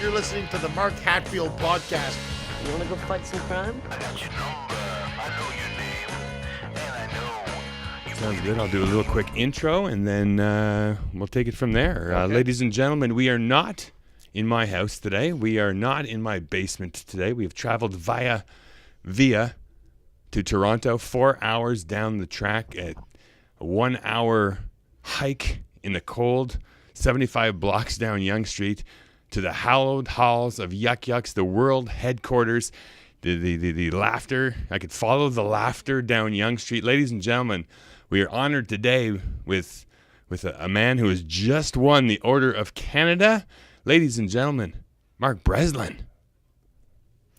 You're listening to the Mark Hatfield podcast. You want to go fight some crime? Sounds good. I'll do a little quick intro, and then we'll take it from there. Okay. Ladies and gentlemen, we are not in my house today. We are not in my basement today. We have traveled via to Toronto, 4 hours down the track at a 1 hour hike in the cold, 75 blocks down Yonge Street to the hallowed halls of Yuk Yuk's, the world headquarters. The laughter, I could follow the laughter down Yonge Street. Ladies and gentlemen, we are honored today with a man who has just won the Order of Canada. Ladies and gentlemen, Mark Breslin.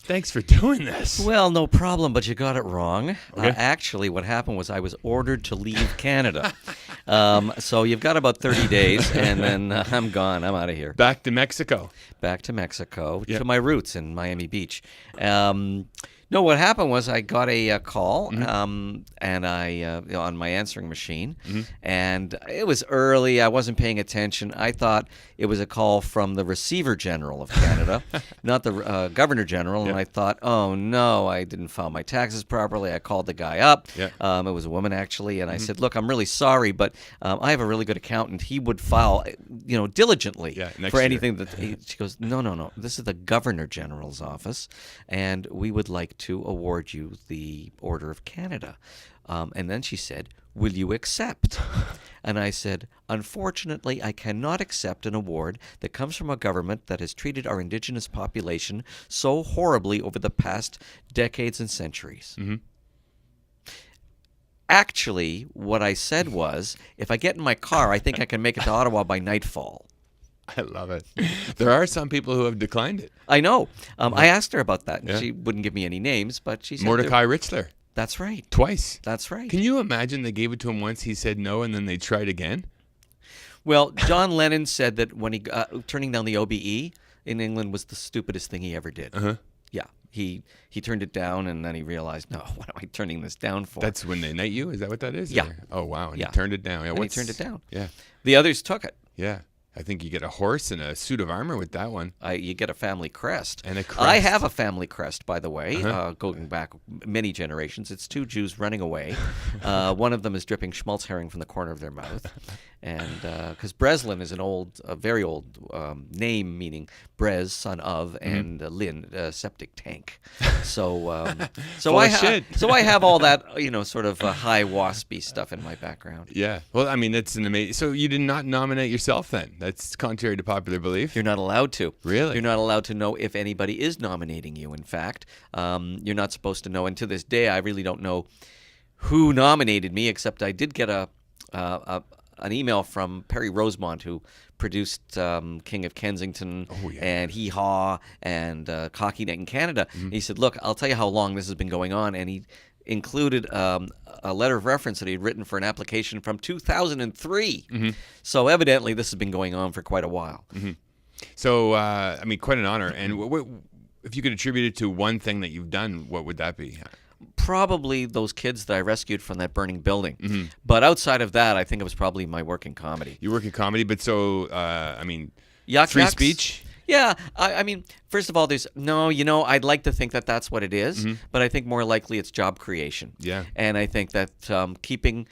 Thanks for doing this. Well, no problem, but you got it wrong. Okay. Actually, what happened was I was ordered to leave Canada. So you've got about 30 days, and then I'm gone. I'm out of here. Back to Mexico. Back to Mexico, Yep. to my roots in Miami Beach. No, what happened was I got a call, and I on my answering machine, and it was early. I wasn't paying attention. I thought it was a call from the Receiver General of Canada, not the Governor General. And Yep. I thought, oh no, I didn't file my taxes properly. I called the guy up. Yeah. It was a woman actually, and I said, look, I'm really sorry, but I have a really good accountant. He would file, diligently next for year. anything that. She goes, no. This is the Governor General's office, and we would like to award you the Order of Canada. And then she said, will you accept? And I said, unfortunately, I cannot accept an award that comes from a government that has treated our Indigenous population so horribly over the past decades and centuries. Actually, what I said was, if I get in my car, I think I can make it to Ottawa by nightfall. I love it. There are some people who have declined it. I know. I asked her about that, and Yeah. she wouldn't give me any names, but she said... Mordecai Richler, That's right. twice. That's right. Can you imagine they gave it to him once, he said no, and then they tried again? Well, John Lennon said that when he turning down the OBE in England was the stupidest thing he ever did. Uh-huh. Yeah, he turned it down, and then he realized, no, what am I turning this down for? That's when they knight you? Is that what that is? Yeah. Or- Oh, wow. And Yeah. he turned it down. Yeah, and he what's- turned it down. Yeah. The others took it. Yeah. I think you get a horse and a suit of armor with that one. You get a family crest. And a I crest. have a family crest, by the way, Uh-huh. going back many generations. It's two Jews running away. One of them is dripping schmaltz herring from the corner of their mouth. And because Breslin is a very old name, meaning Brez, son of, and Lin, septic tank. So, Full of shit. so I have all that, sort of high waspy stuff in my background. Yeah. Well, I mean, that's an amazing... So you did not nominate yourself then? That's contrary to popular belief? You're not allowed to. Really? You're not allowed to know if anybody is nominating you, in fact. You're not supposed to know. And to this day, I really don't know who nominated me, except I did get an email from Perry Rosemont, who produced King of Kensington and Hee Haw and Cocky Neck in Canada. He said, look, I'll tell you how long this has been going on. And he included a letter of reference that he had written for an application from 2003. So evidently this has been going on for quite a while. So, I mean, quite an honor. And if you could attribute it to one thing that you've done, what would that be? Probably those kids that I rescued from that burning building. But outside of that, I think it was probably my work in comedy. You work in comedy, but so, I mean, Yuk free Yuk's- speech? Yeah, I mean, first of all, I'd like to think that that's what it is, but I think more likely it's job creation. Yeah. And I think that keeping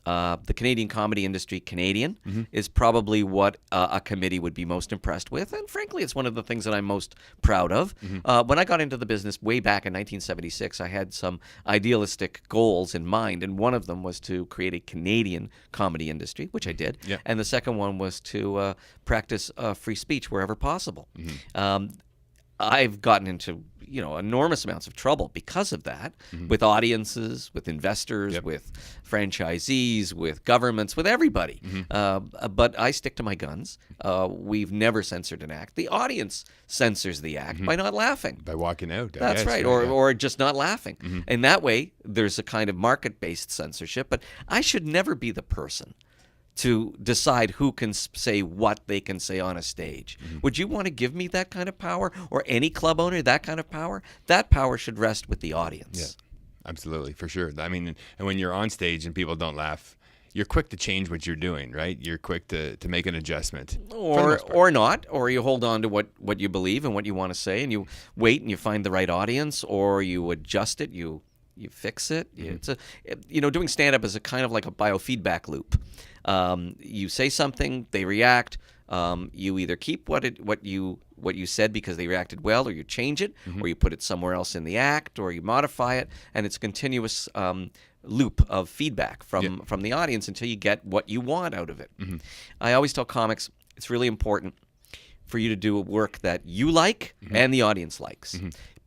the Canadian comedy industry Canadian is probably what a committee would be most impressed with. And frankly, it's one of the things that I'm most proud of. When I got into the business way back in 1976, I had some idealistic goals in mind. And one of them was to create a Canadian comedy industry, which I did. Yeah. And the second one was to practice free speech wherever possible. I've gotten into enormous amounts of trouble because of that, with audiences, with investors, with franchisees, with governments, with everybody. But I stick to my guns. We've never censored an act. The audience censors the act by not laughing. By walking out. I That's guess, right, or just not laughing. And that way, there's a kind of market-based censorship. But I should never be the person to decide who can say what they can say on a stage. Would you want to give me that kind of power, or any club owner that kind of power? That power should rest with the audience. Absolutely, for sure. I mean, and when you're on stage and people don't laugh, you're quick to change what you're doing, right? You're quick to make an adjustment. Or not, or you hold on to what you believe and what you want to say, and you wait and you find the right audience, or you adjust it, you fix it. It's doing stand-up is a kind of like a biofeedback loop. You say something, they react. You either keep what you said because they reacted well, or you change it, or you put it somewhere else in the act, or you modify it, and it's a continuous loop of feedback from the audience until you get what you want out of it. I always tell comics it's really important for you to do a work that you like and the audience likes.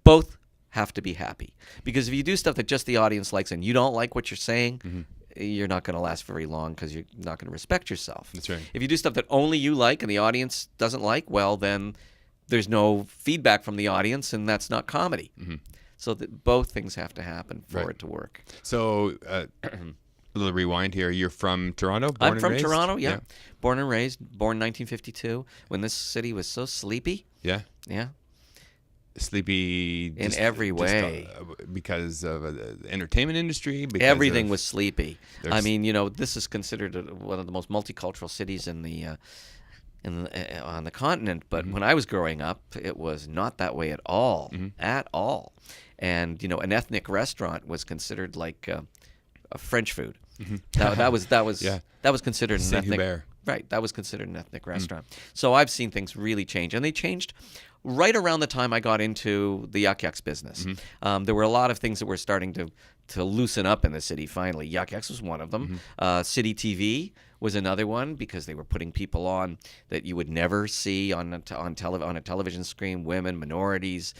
Both have to be happy, because if you do stuff that just the audience likes and you don't like what you're saying, you're not going to last very long, because you're not going to respect yourself. That's right. If you do stuff that only you like and the audience doesn't like, well, then there's no feedback from the audience, and that's not comedy. So that both things have to happen for it to work. So, a little rewind here. You're from Toronto? I'm from Toronto, yeah. Born and raised, born in 1952, when this city was so sleepy. Yeah. Yeah. Sleepy in every way. Because of the entertainment industry? Everything was sleepy. I mean, this is considered one of the most multicultural cities on the continent, but when I was growing up, it was not that way at all. At all. And an ethnic restaurant was considered like a French food. That was considered an ethnic. Right, that was considered an ethnic restaurant. So I've seen things really change, and they changed right around the time I got into the Yuk Yuk's business. There were a lot of things that were starting to loosen up in the city finally. Yuk Yuk's was one of them. City TV was another one, because they were putting people on that you would never see on a television screen: women, minorities,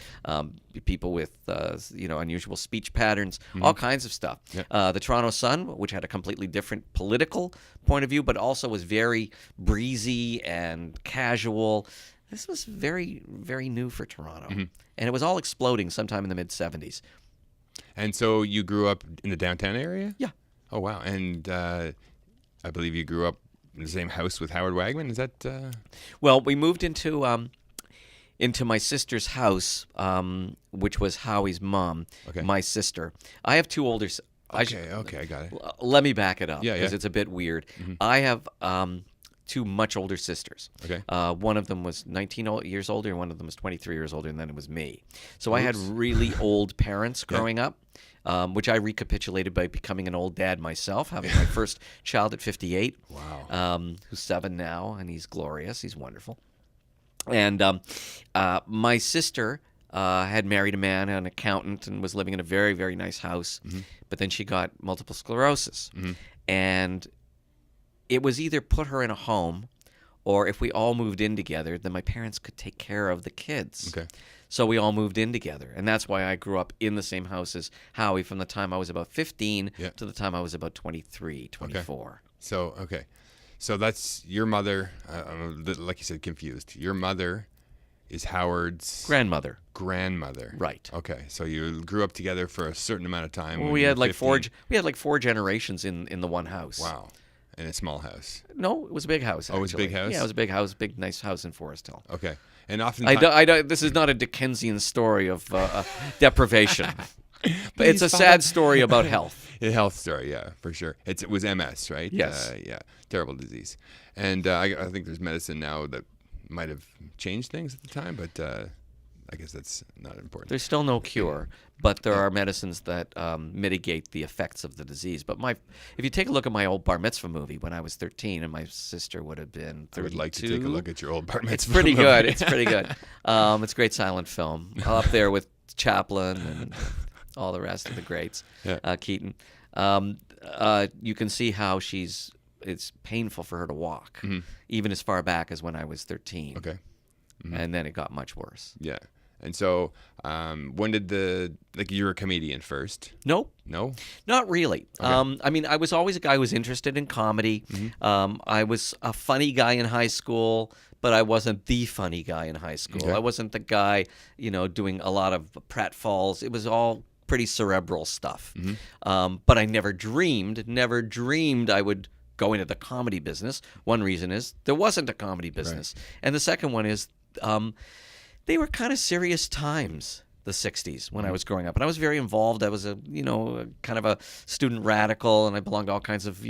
people with unusual speech patterns, all kinds of stuff. The Toronto Sun, which had a completely different political point of view, but also was very breezy and casual. This was very, very new for Toronto, and it was all exploding sometime in the mid-'70s. And so you grew up in the downtown area? Yeah. Oh, wow. And I believe you grew up in the same house with Howard Wagman. Is that? Well, we moved into my sister's house, which was Howie's mom, my sister. I have two older. Okay, I got it. Let me back it up, because yeah. it's a bit weird. I have two much older sisters. Okay. One of them was 19 years older, and one of them was 23 years older, and then it was me. So I had really old parents growing up. Which I recapitulated by becoming an old dad myself, having my first child at 58. Wow. Who's 7 now, and he's glorious. He's wonderful. And my sister had married a man, an accountant, and was living in a very, very nice house. But then she got multiple sclerosis. And it was either put her in a home, or if we all moved in together, then my parents could take care of the kids. Okay. So we all moved in together. And that's why I grew up in the same house as Howie from the time I was about 15 to the time I was about 23, 24. Okay. So that's your mother. I'm, like you said, confused. Your mother is Howard's grandmother. Right. Okay. So you grew up together for a certain amount of time. Well, we had like 4 generations in the one house. Wow. In a small house. No, it was a big house. Actually. Oh, it was a big house? Yeah, it was a big house, big nice house in Forest Hill. Okay. And often this is not a Dickensian story of deprivation. But it's a sad story about health. A health story, yeah, for sure. It was MS, right? Yes. Yeah, terrible disease. And I think there's medicine now that might have changed things at the time, but I guess that's not important. There's still no cure, but there are medicines that mitigate the effects of the disease. But if you take a look at my old bar mitzvah movie when I was 13, and my sister would have been 32. I would like to take a look at your old bar mitzvah It's pretty movie. good. It's pretty good. It's a great silent film. Up there with Chaplin and all the rest of the greats. Keaton. You can see how it's painful for her to walk, even as far back as when I was 13. Okay. And then it got much worse. Yeah. And so, when did you were a comedian first? Nope. No? Not really. Okay. I mean, I was always a guy who was interested in comedy. I was a funny guy in high school, but I wasn't the funny guy in high school. Okay. I wasn't the guy, doing a lot of pratfalls. It was all pretty cerebral stuff. But I never dreamed I would go into the comedy business. One reason is there wasn't a comedy business. Right. And the second one is they were kind of serious times the 60s when I was growing up. And I was very involved. I was kind of a student radical, and I belonged to all kinds of,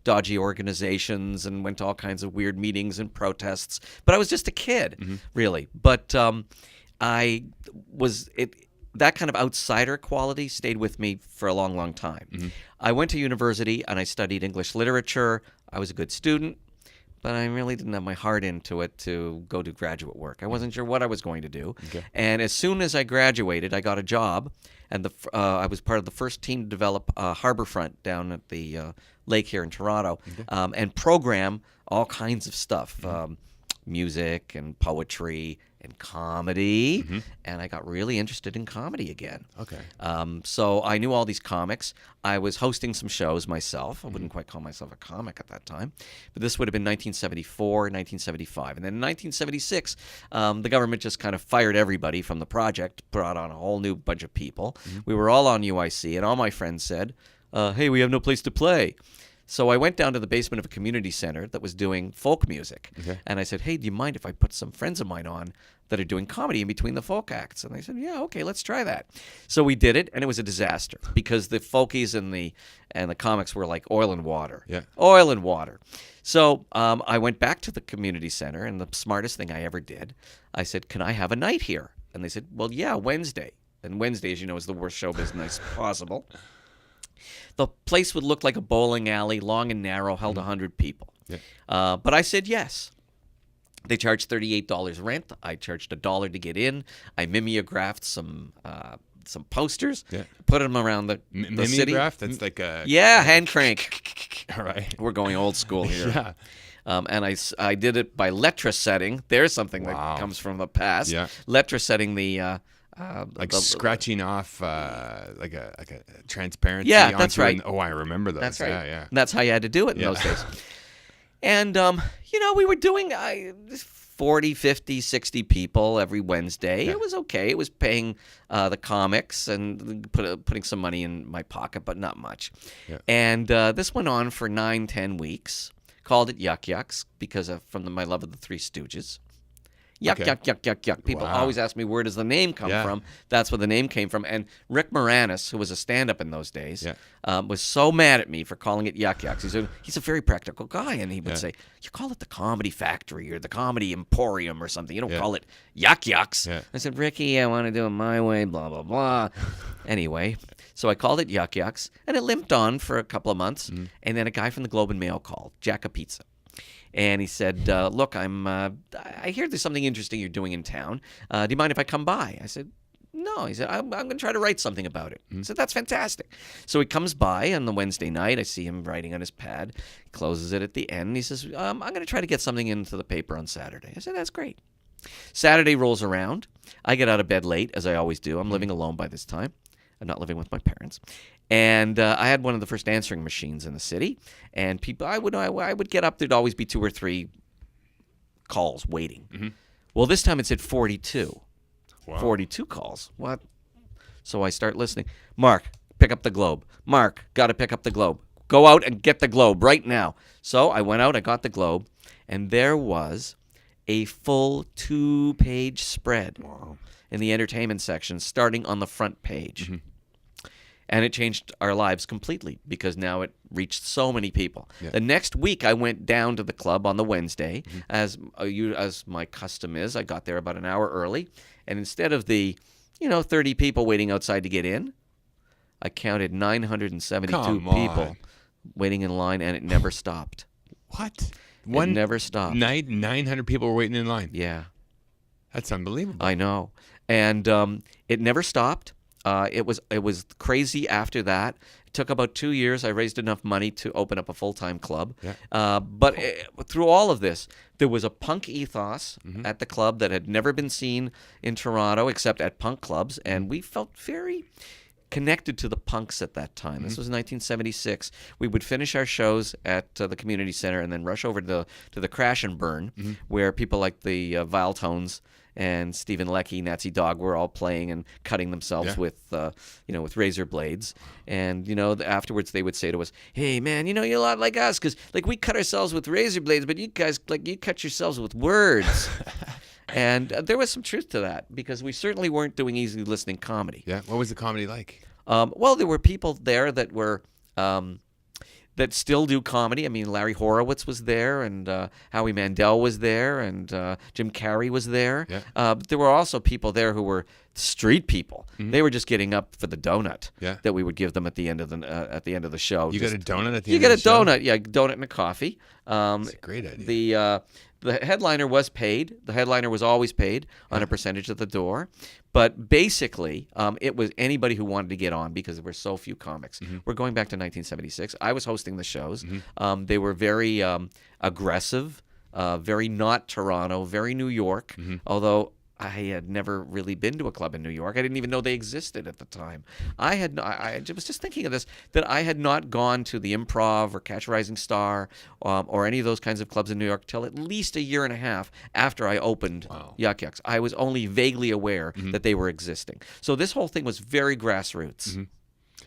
dodgy organizations and went to all kinds of weird meetings and protests. But I was just a kid, really. But that kind of outsider quality stayed with me for a long, long time. I went to university and I studied English literature. I was a good student, but I really didn't have my heart into it to go do graduate work. I wasn't sure what I was going to do. Okay. And as soon as I graduated, I got a job, and I was part of the first team to develop Harbourfront down at the lake here in Toronto, and program all kinds of stuff, music and poetry and comedy, and I got really interested in comedy again. Okay. So I knew all these comics. I was hosting some shows myself. I wouldn't quite call myself a comic at that time, but this would have been 1974, 1975. And then in 1976, the government just kind of fired everybody from the project, brought on a whole new bunch of people. We were all on UIC, and all my friends said, hey, we have no place to play. So I went down to the basement of a community center that was doing folk music. Okay. And I said, hey, do you mind if I put some friends of mine on that are doing comedy in between the folk acts? And they said, yeah, okay, let's try that. So we did it, and it was a disaster because the folkies and the comics were like oil and water. Yeah. Oil and water. So I went back to the community center, and the smartest thing I ever did, I said, can I have a night here? And they said, well, yeah, Wednesday. And Wednesday, as you know, is the worst show business possible. The place would look like a bowling alley, long and narrow, held 100 people. Yeah. But I said yes. They charged $38 rent. I charged $1 to get in. I mimeographed some posters, put them around the city. Mimeograph? That's like a... Yeah, hand crank. All right. We're going old school here. Yeah. And I did it by letra setting. There's something that comes from the past. Yeah. Letra setting the... scratching off like a transparency. Yeah, that's right. I remember those. That's right. Yeah. And that's how you had to do it in those days. And, we were doing 40, 50, 60 people every Wednesday. Yeah. It was okay. It was paying the comics and putting some money in my pocket, but not much. Yeah. And this went on for 9-10 weeks. Called it Yuk Yuk's because from my love of the Three Stooges. Yuck, yuck, yuck, yuck, yuck. People always ask me, where does the name come from? That's where the name came from. And Rick Moranis, who was a stand-up in those days, was so mad at me for calling it Yuk Yuk's. He's a very practical guy, and he would say, you call it the Comedy Factory or the Comedy Emporium or something. You don't call it Yuk Yuk's. Yeah. I said, Ricky, I want to do it my way, blah, blah, blah. Anyway, so I called it Yuk Yuk's, and it limped on for a couple of months. And then a guy from the Globe and Mail called, Jack a Pizza. And he said, look, I hear there's something interesting you're doing in town. Do you mind if I come by? I said, no. He said, I'm going to try to write something about it. I said, that's fantastic. So he comes by on the Wednesday night. I see him writing on his pad. He closes it at the end. He says, I'm going to try to get something into the paper on Saturday. I said, that's great. Saturday rolls around. I get out of bed late, as I always do. I'm living alone by this time. I'm not living with my parents. And I had one of the first answering machines in the city. And people, I would get up. There'd always be 2 or 3 calls waiting. Well, this time it said 42. Wow. 42 calls. What? So I start listening. Mark, pick up the Globe. Mark, got to pick up the Globe. Go out and get the Globe right now. So I went out, I got the Globe, and there was a full 2-page spread in the entertainment section, starting on the front page. And it changed our lives completely because now it reached so many people. Yeah. The next week, I went down to the club on the Wednesday. As my custom is, I got there about an hour early. And instead of the 30 people waiting outside to get in, I counted 972 people waiting in line, and it never stopped. What? It never stopped. 900 people were waiting in line? Yeah. That's unbelievable. I know. And it never stopped. It was crazy after that. It took about 2 years. I raised enough money to open up a full-time club. Yeah. But through all of this, there was a punk ethos at the club that had never been seen in Toronto except at punk clubs, and we felt very connected to the punks at that time. This was 1976. We would finish our shows at the community center and then rush over to the Crash and Burn, where people like the Vile Tones and Stephen Leckie, Nazi Dog were all playing and cutting themselves with razor blades. And afterwards they would say to us, "Hey man, you're a lot like us because we cut ourselves with razor blades, but you guys you cut yourselves with words." And there was some truth to that because we certainly weren't doing easy listening comedy. Yeah. What was the comedy like? Well, there were people there that were that still do comedy. I mean, Larry Horowitz was there, and Howie Mandel was there, and Jim Carrey was there. Yeah. But there were also people there who were street people. They were just getting up for the donut that we would give them at the end of the show. You got a donut at the You end get of a the show? donut, yeah, donut and a coffee. That's a great idea. The headliner was paid. The headliner was always paid on a percentage of the door. But basically, it was anybody who wanted to get on because there were so few comics. We're going back to 1976. I was hosting the shows. They were very aggressive, very not Toronto, very New York, although I had never really been to a club in New York. I didn't even know they existed at the time. I was just thinking of this, that I had not gone to the Improv or Catch a Rising Star or any of those kinds of clubs in New York till at least a year and a half after I opened Yuk Yuk's. I was only vaguely aware that they were existing. So this whole thing was very grassroots.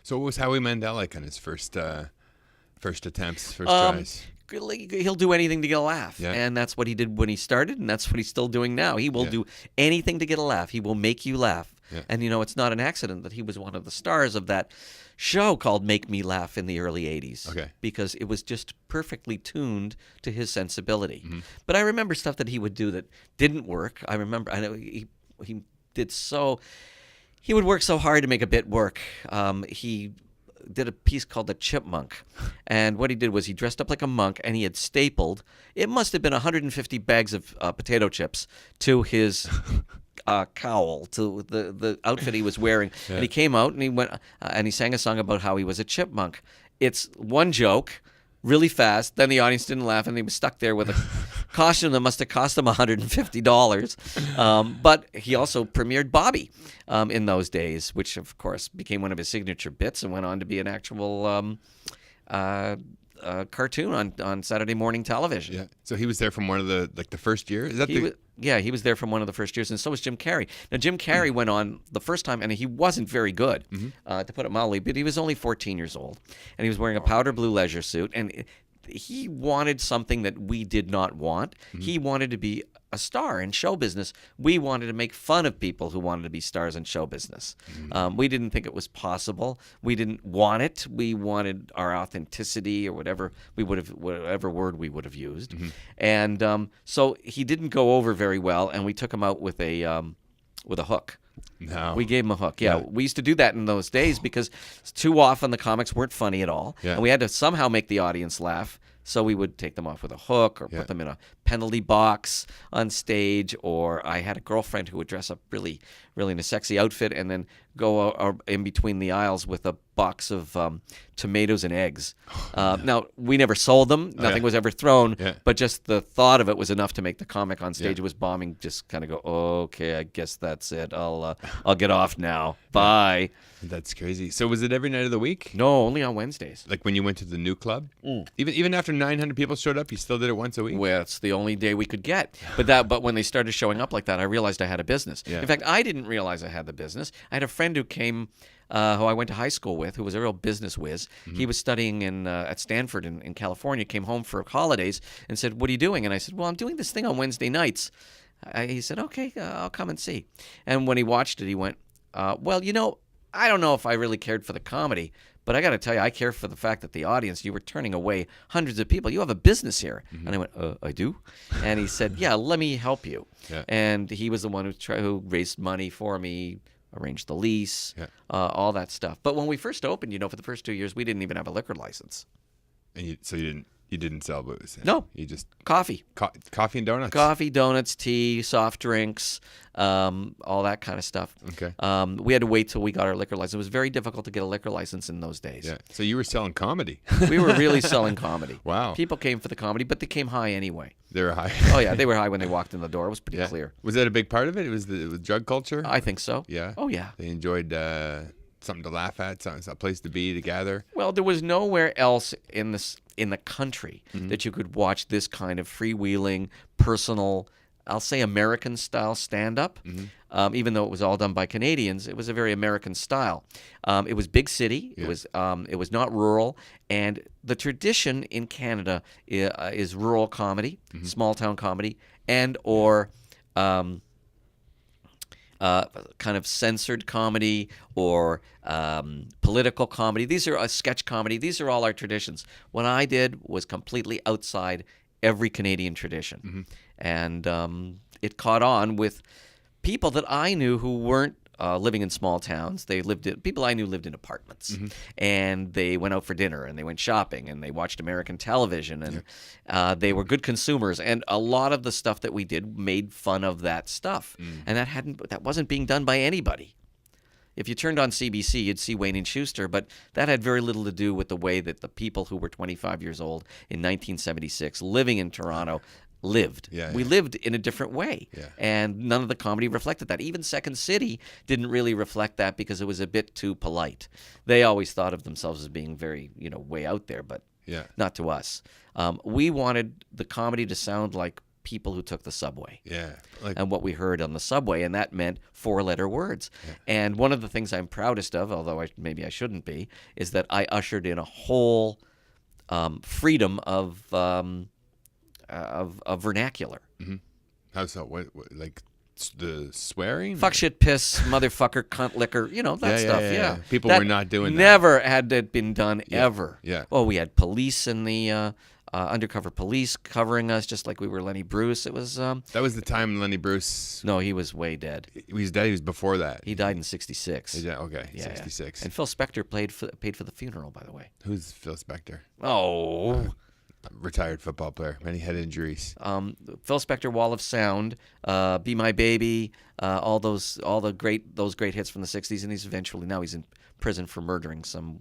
So what was Howie Mandel like on his first attempts, first tries? He'll do anything to get a laugh. Yeah. And that's what he did when he started, and that's what he's still doing now. He will do anything to get a laugh. He will make you laugh. Yeah. And, it's not an accident that he was one of the stars of that show called Make Me Laugh in the early 80s. Okay. Because it was just perfectly tuned to his sensibility. But I remember stuff that he would do that didn't work. I know he would work so hard to make a bit work. He did a piece called The Chipmunk. And what he did was he dressed up like a monk and he had stapled, it must have been 150 bags of potato chips to his cowl, to the outfit he was wearing. Yeah. And he came out and he went and he sang a song about how he was a chipmunk. It's one joke, really fast. Then the audience didn't laugh and he was stuck there with a costume that must have cost him $150. But he also premiered Bobby in those days, which of course became one of his signature bits and went on to be an actual cartoon on Saturday morning television. Yeah. So he was there from one of the first year? Is that he was there from one of the first years, and so was Jim Carrey. Now, Jim Carrey went on the first time, and he wasn't very good, to put it mildly, but he was only 14 years old, and he was wearing a powder blue leisure suit, and he wanted something that we did not want. He wanted to be a star in show business. We wanted to make fun of people who wanted to be stars in show business. We didn't think it was possible. We didn't want it. We wanted our authenticity or whatever word we would have used. And so he didn't go over very well, and we took him out with a hook. No. We gave him a hook. Yeah, we used to do that in those days because too often the comics weren't funny at all. Yeah. And we had to somehow make the audience laugh. So we would take them off with a hook or put them in a penalty box on stage. Or I had a girlfriend who would dress up really, really in a sexy outfit and then go in between the aisles with a box of tomatoes and eggs. Now, we never sold them. Nothing was ever thrown. Yeah. But just the thought of it was enough to make the comic on stage who was bombing just kind of go, okay, I guess that's it. I'll get off now. Bye. That's crazy. So was it every night of the week? No, only on Wednesdays. Like when you went to the new club? Even after 900 people showed up, you still did it once a week? Well, it's the only day we could get. But when they started showing up like that, I realized I had a business. Yeah. In fact, I didn't realize I had the business. I had a friend who came, who I went to high school with, who was a real business whiz. He was studying at Stanford in California, came home for holidays and said, "What are you doing?" And I said, "Well, I'm doing this thing on Wednesday nights." He said, "Okay, I'll come and see." And when he watched it, he went, "Well, I don't know if I really cared for the comedy, but I got to tell you, I care for the fact that the audience, you were turning away hundreds of people. You have a business here." And I went, "I do?" And he said, "Yeah, let me help you." Yeah. And he was the one who raised money for me, arranged the lease, all that stuff. But when we first opened, for the first 2 years, we didn't even have a liquor license. And you didn't sell booze? No. You just... Coffee. Coffee and donuts? Coffee, donuts, tea, soft drinks, all that kind of stuff. Okay. We had to wait till we got our liquor license. It was very difficult to get a liquor license in those days. Yeah. So you were selling comedy? We were really selling comedy. Wow. People came for the comedy, but they came high anyway. They were high? Oh, yeah. They were high when they walked in the door. It was pretty clear. Was that a big part of it? It was the drug culture? I think so. Yeah? Oh, yeah. They enjoyed... something to laugh at, a place to be, to gather. Well, there was nowhere else in the country that you could watch this kind of freewheeling, personal, I'll say American-style stand-up. Even though it was all done by Canadians, it was a very American style. It was big city. Yeah. It was not rural. And the tradition in Canada is rural comedy, small-town comedy, and or kind of censored comedy or political comedy. These are sketch comedy. These are all our traditions. What I did was completely outside every Canadian tradition. And it caught on with people that I knew who weren't living in small towns. People I knew lived in apartments, and they went out for dinner, and they went shopping, and they watched American television, and they were good consumers. And a lot of the stuff that we did made fun of that stuff, and that wasn't being done by anybody. If you turned on CBC, you'd see Wayne and Schuster, but that had very little to do with the way that the people who were 25 years old in 1976 living in Toronto lived. We lived in a different way, and none of the comedy reflected that. Even Second City didn't really reflect that because it was a bit too polite. They always thought of themselves as being very, way out there, but not to us. We wanted the comedy to sound like people who took the subway, and what we heard on the subway, and that meant four-letter words. And one of the things I'm proudest of, although maybe I shouldn't be, is that I ushered in a whole freedom of vernacular. How so? What like the swearing? Fuck, shit, piss, motherfucker, cunt, liquor, that stuff. Yeah. People that were not doing that. Never had it been done ever. Yeah. Well, we had police in the undercover police covering us, just like we were Lenny Bruce. It was that was the time Lenny Bruce. No, he was way dead. He was dead. He was before that. He died in '66. Yeah, okay, 66. And Phil Spector paid for the funeral, by the way. Who's Phil Spector? Oh. Retired football player. Many head injuries. Phil Spector, Wall of Sound, Be My Baby, all those great hits from the '60s, and he's in prison for murdering some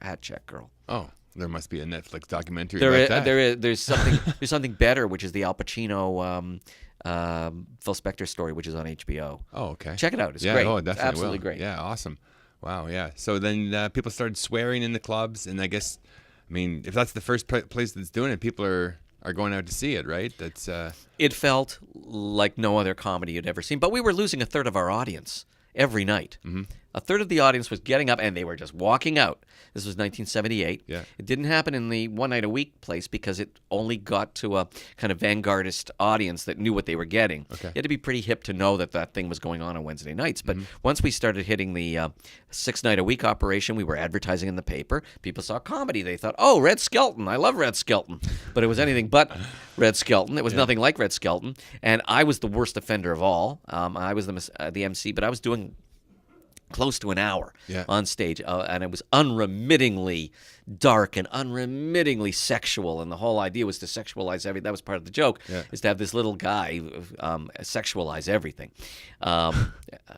hat check girl. Oh, there must be a Netflix documentary about that. There's something better, which is the Al Pacino Phil Spector story, which is on HBO. Oh, okay. Check it out. It's great. Oh, definitely Absolutely will. great. Yeah, awesome. Wow, yeah. So then people started swearing in the clubs, and I guess, if that's the first place that's doing it, people are going out to see it, right? That's It felt like no other comedy you'd ever seen, but we were losing a third of our audience every night. A third of the audience was getting up, and they were just walking out. This was 1978. Yeah. It didn't happen in the one night a week place because it only got to a kind of vanguardist audience that knew what they were getting. Okay. You had to be pretty hip to know that thing was going on Wednesday nights. But once we started hitting the 6 night a week operation, we were advertising in the paper. People saw comedy. They thought, oh, Red Skelton. I love Red Skelton. But it was anything but Red Skelton. It was nothing like Red Skelton. And I was the worst offender of all. I was the MC, but I was doing close to an hour on stage, and it was unremittingly dark and unremittingly sexual, and the whole idea was to sexualize everything. That was part of the joke, is to have this little guy sexualize everything.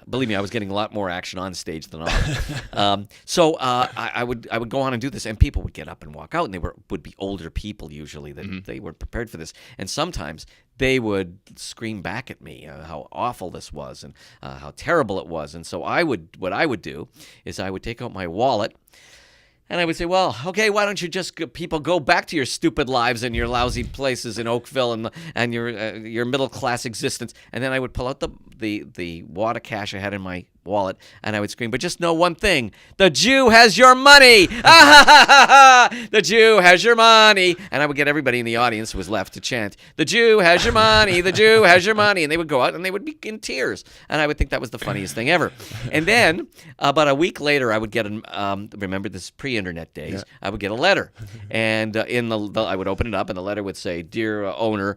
Believe me, I was getting a lot more action on stage than off. So I would go on and do this, and people would get up and walk out, and would be older people usually that they weren't prepared for this, and sometimes they would scream back at me how awful this was and how terrible it was. And so what I would do is I would take out my wallet, and I would say, well, okay, why don't you people go back to your stupid lives and your lousy places in Oakville and your middle class existence. And then I would pull out the wad of cash I had in my wallet, and I would scream, but just know one thing: the Jew has your money. The Jew has your money. And I would get everybody in the audience who was left to chant, the Jew has your money, the Jew has your money. And they would go out and they would be in tears, and I would think that was the funniest thing ever. And then about a week later, I would get remember this pre-internet days, I would get a letter, and I would open it up, and the letter would say, dear owner,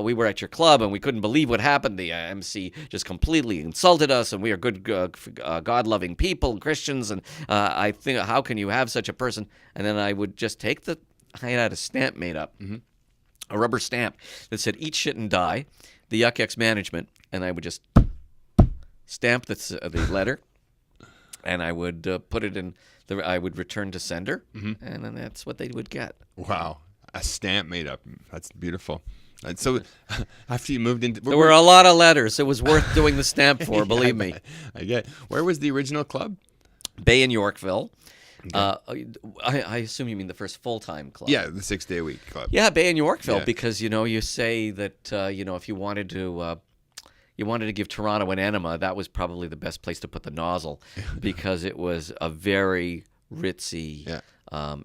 we were at your club and we couldn't believe what happened. The MC just completely insulted us, and we are good God-loving people, Christians, and I think, how can you have such a person? And then I would just I had a stamp made up, a rubber stamp that said, eat shit and die, the Yuk Yuk's management, and I would just stamp the letter, and I would put it in, I would return to sender, and then that's what they would get. Wow, a stamp made up. That's beautiful. And so after you moved into... There were a lot of letters. It was worth doing the stamp for, believe me. I get. Where was the original club? Bay in Yorkville. Okay. I assume you mean the first full-time club. Yeah, the 6-day-a-week club. Yeah, Bay in Yorkville, because, you say that, if you wanted to give Toronto an enema, that was probably the best place to put the nozzle, because it was a very ritzy,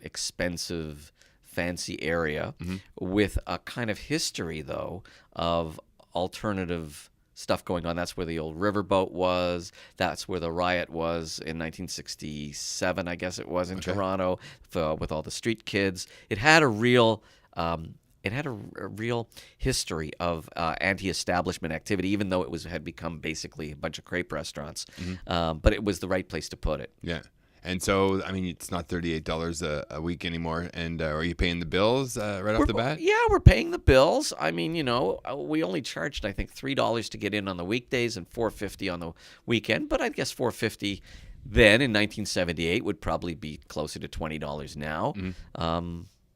expensive, fancy area with a kind of history, though, of alternative stuff going on. That's where the old riverboat was. That's where the riot was in 1967, I guess it was, in Toronto, with all the street kids. It had a real real history of anti-establishment activity, even though had become basically a bunch of crepe restaurants. But it was the right place to put it. Yeah. And so, I mean, it's not $38 a week anymore. And are you paying the bills right off the bat? Yeah, we're paying the bills. I mean, we only charged, I think, $3 to get in on the weekdays and $4.50 on the weekend. But I guess $4.50 then in 1978 would probably be closer to $20 now.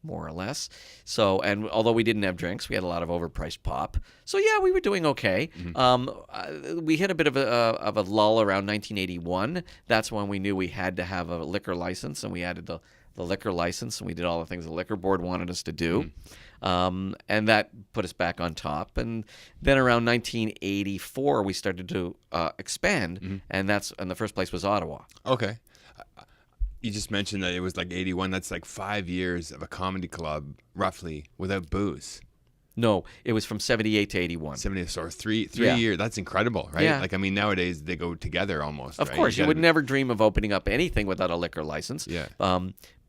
More or less. So, and although we didn't have drinks, we had a lot of overpriced pop. So yeah, we were doing okay. We hit a bit of a lull around 1981. That's when we knew we had to have a liquor license, and we added the liquor license, and we did all the things the liquor board wanted us to do. And that put us back on top. And then around 1984, we started to expand, and the first place was Ottawa. Okay. You just mentioned that it was like 81. That's like 5 years of a comedy club, roughly, without booze. No, it was from 78 to 81. 70, so three years. That's incredible, right? Yeah. Like, I mean, nowadays they go together almost. Of right? course, you would never dream of opening up anything without a liquor license. Yeah.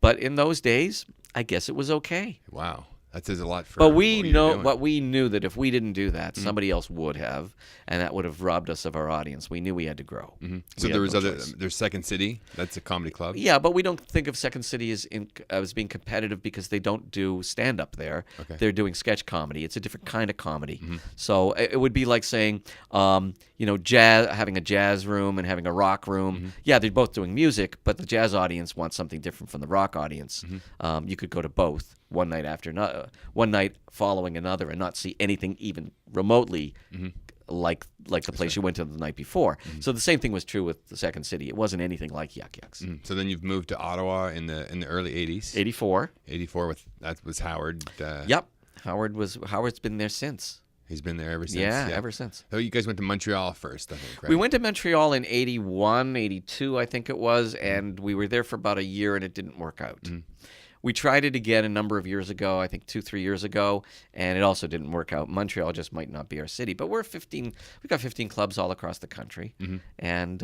But in those days, I guess it was okay. Wow. That says a lot for But we knew that if we didn't do that, somebody else would have, and that would have robbed us of our audience. We knew we had to grow. So there's Second City. That's a comedy club. Yeah, but we don't think of Second City as being competitive because they don't do stand up there. Okay. They're doing sketch comedy. It's a different kind of comedy. So it would be like saying, jazz, having a jazz room and having a rock room. Yeah, they're both doing music, but the jazz audience wants something different from the rock audience. You could go to both one night after another, one night following another, and not see anything even remotely like the place you went to the night before. So the same thing was true with the Second City. It wasn't anything like Yuk Yuk's. So then you've moved to Ottawa in the early 80s. 84. 84 that was Howard. Yep. Howard's been there since. He's been there ever since. Yeah, ever since. So you guys went to Montreal first, I think, right? We went to Montreal in 81, 82, I think it was, and we were there for about a year, and it didn't work out. We tried it again a number of years ago, I think 2-3 years ago, and it also didn't work out. Montreal just might not be our city, but we've got 15 clubs all across the country, and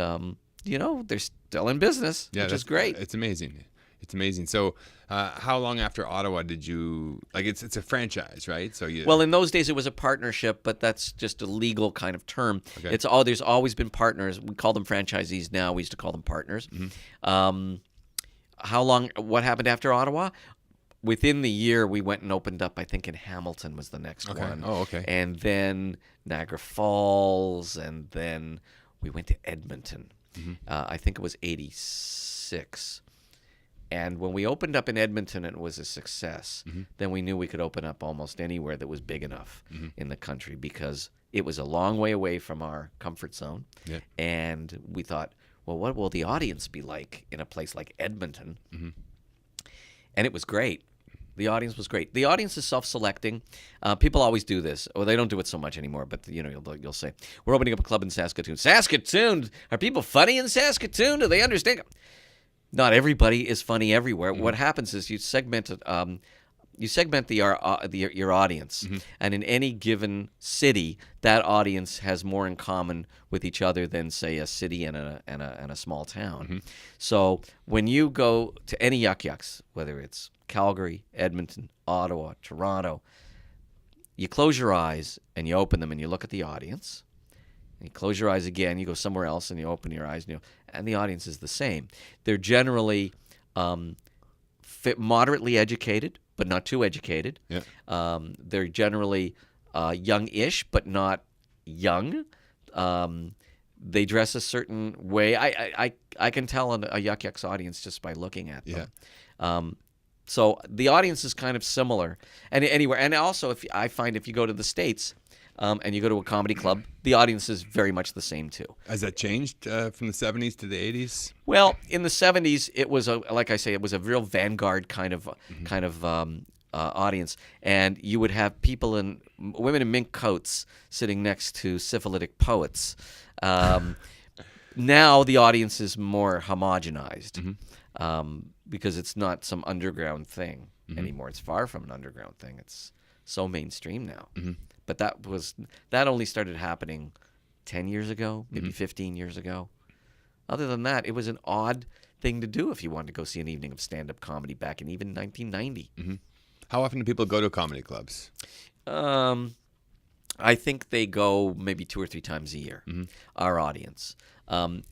they're still in business, which is great. It's amazing. It's amazing. So, how long after Ottawa did you it's a franchise, right? So well, in those days it was a partnership, but that's just a legal kind of term. Okay. There's always been partners. We call them franchisees now. We used to call them partners. How long? What happened after Ottawa? Within the year, we went and opened up. I think in Hamilton was the next one. Oh, okay. And then Niagara Falls, and then we went to Edmonton. I think it was 86. And when we opened up in Edmonton, and it was a success. Then we knew we could open up almost anywhere that was big enough in the country, because it was a long way away from our comfort zone. Yeah. And we thought, well, what will the audience be like in a place like Edmonton? And it was great. The audience was great. The audience is self-selecting. People always do this. Well, they don't do it so much anymore, but you'll say, we're opening up a club in Saskatoon. Saskatoon? Are people funny in Saskatoon? Do they understand? Not everybody is funny everywhere. What happens is you segment your audience, and in any given city, that audience has more in common with each other than, say, a city and a small town. So when you go to any Yuk Yuk's, whether it's Calgary, Edmonton, Ottawa, Toronto, you close your eyes and you open them and you look at the audience. And you close your eyes again, you go somewhere else and you open your eyes, and the audience is the same. They're generally moderately educated, but not too educated. Yeah. They're generally young-ish, but not young. They dress a certain way. I can tell a Yuk Yuk's audience just by looking at them. Yeah. So the audience is kind of similar, and anywhere. And also, I find if you go to the States and you go to a comedy club, the audience is very much the same too. Has that changed from the 70s to the 80s? Well, in the 70s, it was like I say, it was a real vanguard kind of audience, and you would have women in mink coats sitting next to syphilitic poets. Now the audience is more homogenized because it's not some underground thing anymore. It's far from an underground thing. It's so mainstream now. But that only started happening 10 years ago, maybe 15 years ago. Other than that, it was an odd thing to do if you wanted to go see an evening of stand-up comedy back in even 1990. How often do people go to comedy clubs? I think they go maybe 2 or 3 times a year, our audience.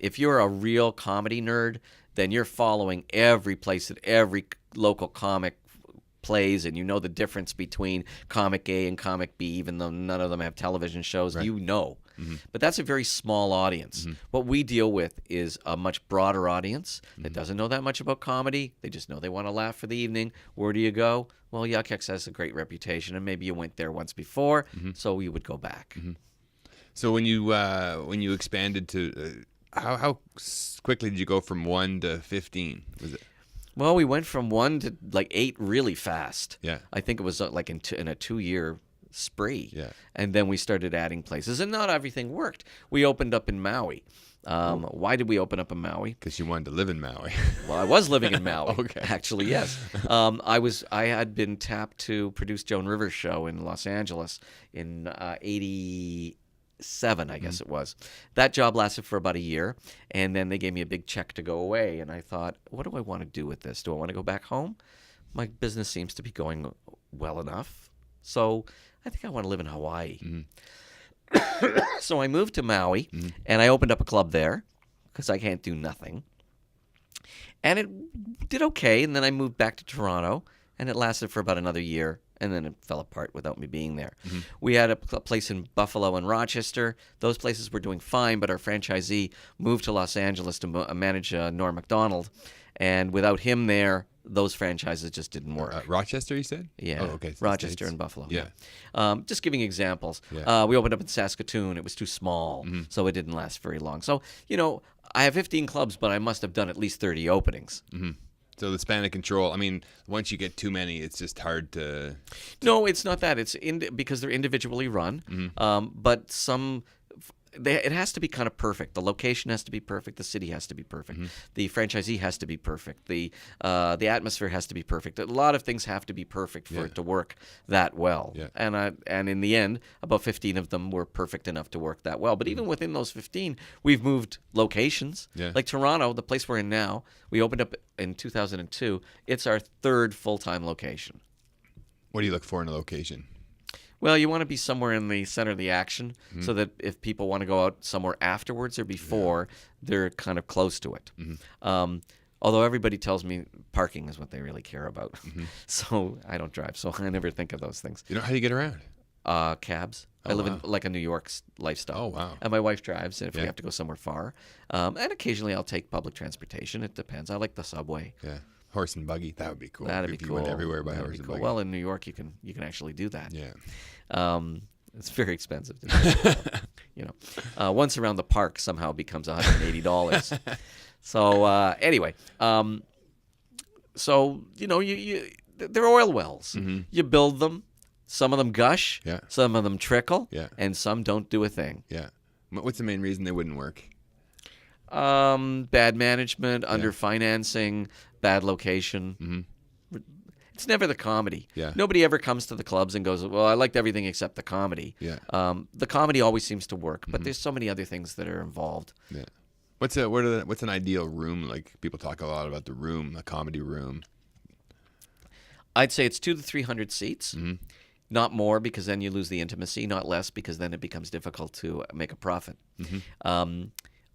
If you're a real comedy nerd, then you're following every place that every local comic plays, and you know the difference between comic A and comic B, even though none of them have television shows. Right. You know. But that's a very small audience. What we deal with is a much broader audience that doesn't know that much about comedy. They just know they want to laugh for the evening. Where do you go? Well, Yuk Yuk has a great reputation, and maybe you went there once before, so you would go back. So when you expanded to, how quickly did you go from 1 to 15? Was it? Well, we went from 1 to like 8 really fast. Yeah. I think it was like in a 2-year spree. Yeah. And then we started adding places, and not everything worked. We opened up in Maui. Why did we open up in Maui? Because you wanted to live in Maui. Well, I was living in Maui. Okay. Actually, yes. I had been tapped to produce Joan Rivers' show in Los Angeles in 87, I guess it was. That job lasted for about a year, and then they gave me a big check to go away, and I thought, what do I want to do with this? Do I want to go back home? My business seems to be going well enough, so I think I want to live in Hawaii. So I moved to Maui, and I opened up a club there because I can't do nothing. And it did okay, and then I moved back to Toronto, and it lasted for about another year, and then it fell apart without me being there. We had a place in Buffalo and Rochester. Those places were doing fine, but our franchisee moved to Los Angeles to manage Norm Macdonald, and without him there, those franchises just didn't work. Rochester, you said? Yeah. Oh, okay. So Rochester and Buffalo. Yeah. Just giving examples. Yeah. We opened up in Saskatoon. It was too small, so it didn't last very long. So, I have 15 clubs, but I must have done at least 30 openings. So the span of control, I mean, once you get too many, it's just hard to... No, it's not that. It's because they're individually run, but it has to be kind of perfect. The location has to be perfect. The city has to be perfect. The franchisee has to be perfect. The atmosphere has to be perfect. A lot of things have to be perfect for it to work that well. Yeah. And in the end, about 15 of them were perfect enough to work that well. But even within those 15, we've moved locations. Yeah. Like Toronto, the place we're in now, we opened up in 2002. It's our 3rd full-time location. What do you look for in a location? Well, you want to be somewhere in the center of the action so that if people want to go out somewhere afterwards or before, they're kind of close to it. Although everybody tells me parking is what they really care about. So I don't drive, so I never think of those things. How do you get around? Cabs. I live in like a New York lifestyle. Oh, wow. And my wife drives if we have to go somewhere far. And occasionally I'll take public transportation. It depends. I like the subway. Yeah. Horse and buggy, that would be cool. That'd be if cool. You went everywhere by That'd horse be and cool. buggy. Well, in New York, you can actually do that. Yeah. It's very expensive. Once around the park somehow becomes $180. So anyway, they're oil wells. You build them. Some of them gush. Yeah. Some of them trickle. Yeah. And some don't do a thing. Yeah. What's the main reason they wouldn't work? Bad management, underfinancing, bad location. It's never the comedy. Yeah. Nobody ever comes to the clubs and goes, well, I liked everything except the comedy. Yeah. The comedy always seems to work, but there's so many other things that are involved. Yeah. What's an ideal room? Like, people talk a lot about the room, the comedy room. I'd say it's 200 to 300 seats. Not more, because then you lose the intimacy. Not less, because then it becomes difficult to make a profit.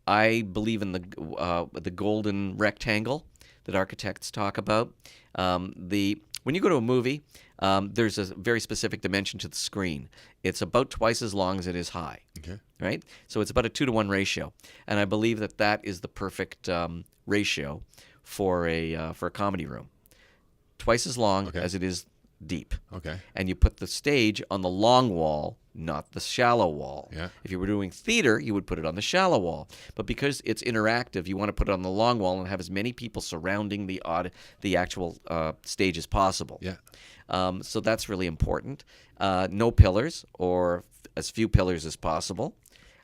I believe in the golden rectangle that architects talk about. When you go to a movie, there's a very specific dimension to the screen. It's about twice as long as it is high. Okay. Right? So it's about a 2-to-1 ratio, and I believe that is the perfect ratio for a comedy room. Twice as long as it is deep. Okay. And you put the stage on the long wall, not the shallow wall. Yeah. If you were doing theater, you would put it on the shallow wall. But because it's interactive, you want to put it on the long wall and have as many people surrounding the actual stage as possible. Yeah. So that's really important. No pillars, or as few pillars as possible.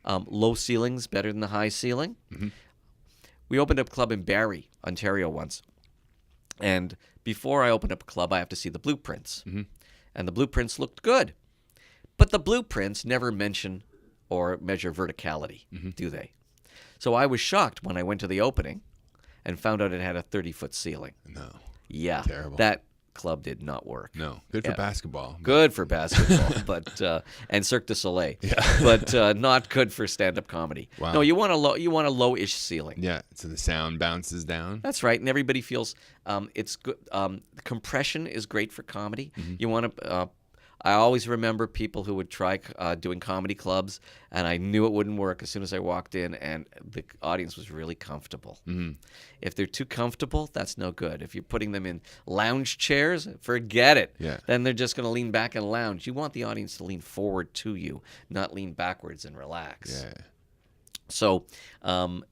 Low ceilings better than the high ceiling. We opened up a club in Barrie, Ontario once. And before I open up a club, I have to see the blueprints. And the blueprints looked good. But the blueprints never mention or measure verticality, do they? So I was shocked when I went to the opening and found out it had a 30-foot ceiling. No. Yeah. Terrible. That club did not work. No. Good for basketball. Good for basketball, but and Cirque du Soleil, but not good for stand-up comedy. Wow. No, you want a low-ish ceiling. Yeah. So the sound bounces down. That's right, and everybody feels it's good. Compression is great for comedy. You want to. I always remember people who would try doing comedy clubs, and I knew it wouldn't work as soon as I walked in, and the audience was really comfortable. If they're too comfortable, that's no good. If you're putting them in lounge chairs, forget it. Yeah. Then they're just going to lean back and lounge. You want the audience to lean forward to you, not lean backwards and relax. Yeah. So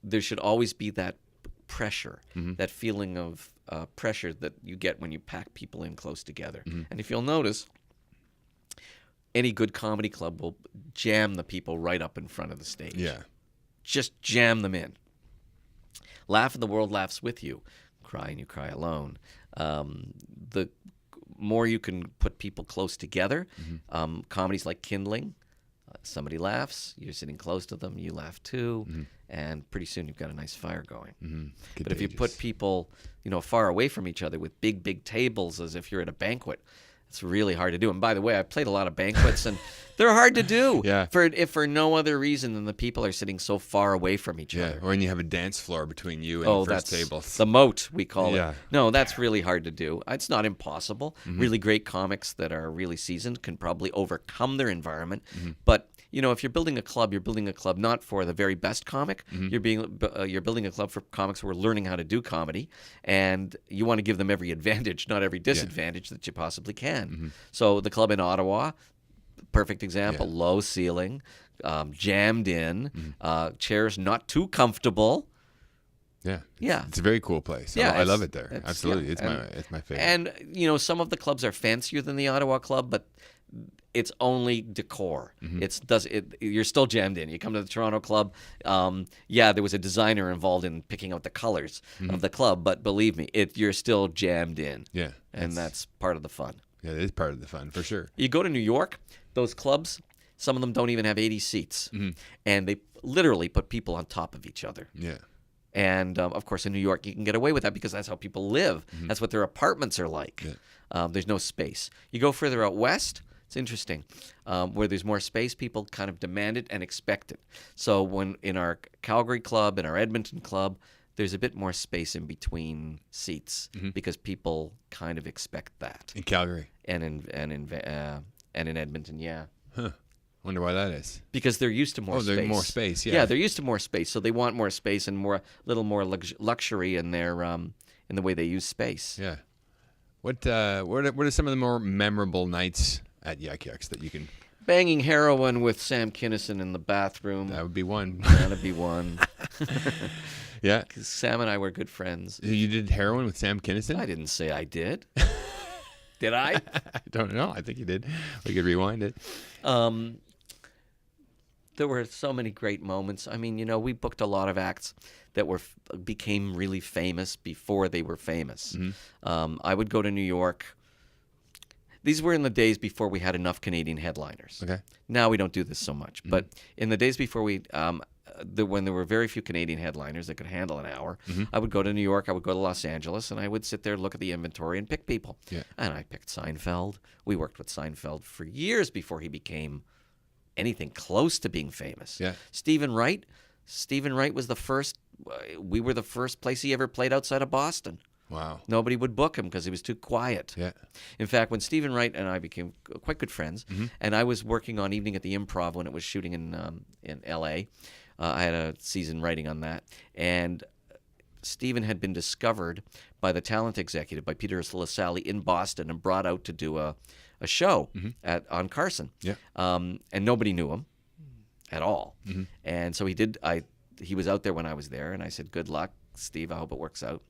there should always be that pressure, that feeling of pressure that you get when you pack people in close together. And if you'll notice, any good comedy club will jam the people right up in front of the stage. Yeah. Just jam them in. Laugh and the world laughs with you. Cry and you cry alone. The more you can put people close together, comedies like kindling. Somebody laughs, you're sitting close to them, you laugh too, and pretty soon you've got a nice fire going. But if you put people, far away from each other with big, big tables as if you're at a banquet, it's really hard to do. And by the way, I've played a lot of banquets, and they're hard to do. Yeah. For no other reason than the people are sitting so far away from each other. Or when you have a dance floor between you and the first that's tables. the moat, we call Yeah. it. No, that's really hard to do. It's not impossible. Really great comics that are really seasoned can probably overcome their environment. But if you're building a club not for the very best comic. You're building a club for comics who are learning how to do comedy, and you want to give them every advantage, not every disadvantage that you possibly can. So the club in Ottawa, perfect example, low ceiling, jammed in, chairs not too comfortable. Yeah. Yeah. It's a very cool place. Yeah, I love it there. it's- Absolutely. yeah, It's my favorite. And some of the clubs are fancier than the Ottawa club, but it's only decor. You're still jammed in. You come to the Toronto club. There was a designer involved in picking out the colors of the club, but believe me, you're still jammed in. Yeah. And that's part of the fun. Yeah, it is part of the fun, for sure. You go to New York, those clubs, some of them don't even have 80 seats, and they literally put people on top of each other. Yeah. And, of course, in New York, you can get away with that because that's how people live. That's what their apartments are like. There's no space. You go further out west, it's interesting. Where there's more space, people kind of demand it and expect it. So when in our Calgary club, in our Edmonton club, there's a bit more space in between seats because people kind of expect that. In Calgary. And in Edmonton, yeah. Huh. Wonder why that is. Because they're used to more space. There's more space, yeah. Yeah, they're used to more space, so they want more space and a little more luxury in their in the way they use space. Yeah. What are some of the more memorable nights at Yuk Yuk's that you can... Banging heroin with Sam Kinison in the bathroom. That would be one. That'd be one. Yeah. Because Sam and I were good friends. You did heroin with Sam Kinison? I didn't say I did. Did I? I don't know. I think you did. We could rewind it. There were so many great moments. I mean, we booked a lot of acts that became really famous before they were famous. I would go to New York. These were in the days before we had enough Canadian headliners. Okay. Now we don't do this so much. But in the days before when there were very few Canadian headliners that could handle an hour, I would go to New York, I would go to Los Angeles, and I would sit there, look at the inventory, and pick people. Yeah. And I picked Seinfeld. We worked with Seinfeld for years before he became anything close to being famous. Yeah. Stephen Wright was the first. We were the first place he ever played outside of Boston. Wow. Nobody would book him because he was too quiet. Yeah. In fact, when Stephen Wright and I became quite good friends, and I was working on Evening at the Improv when it was shooting in L.A., I had a season writing on that, and Stephen had been discovered by the talent executive, by Peter Lassalle in Boston, and brought out to do a show on Carson. Yeah. And nobody knew him at all. And so he was out there when I was there, and I said, "Good luck, Steve. I hope it works out."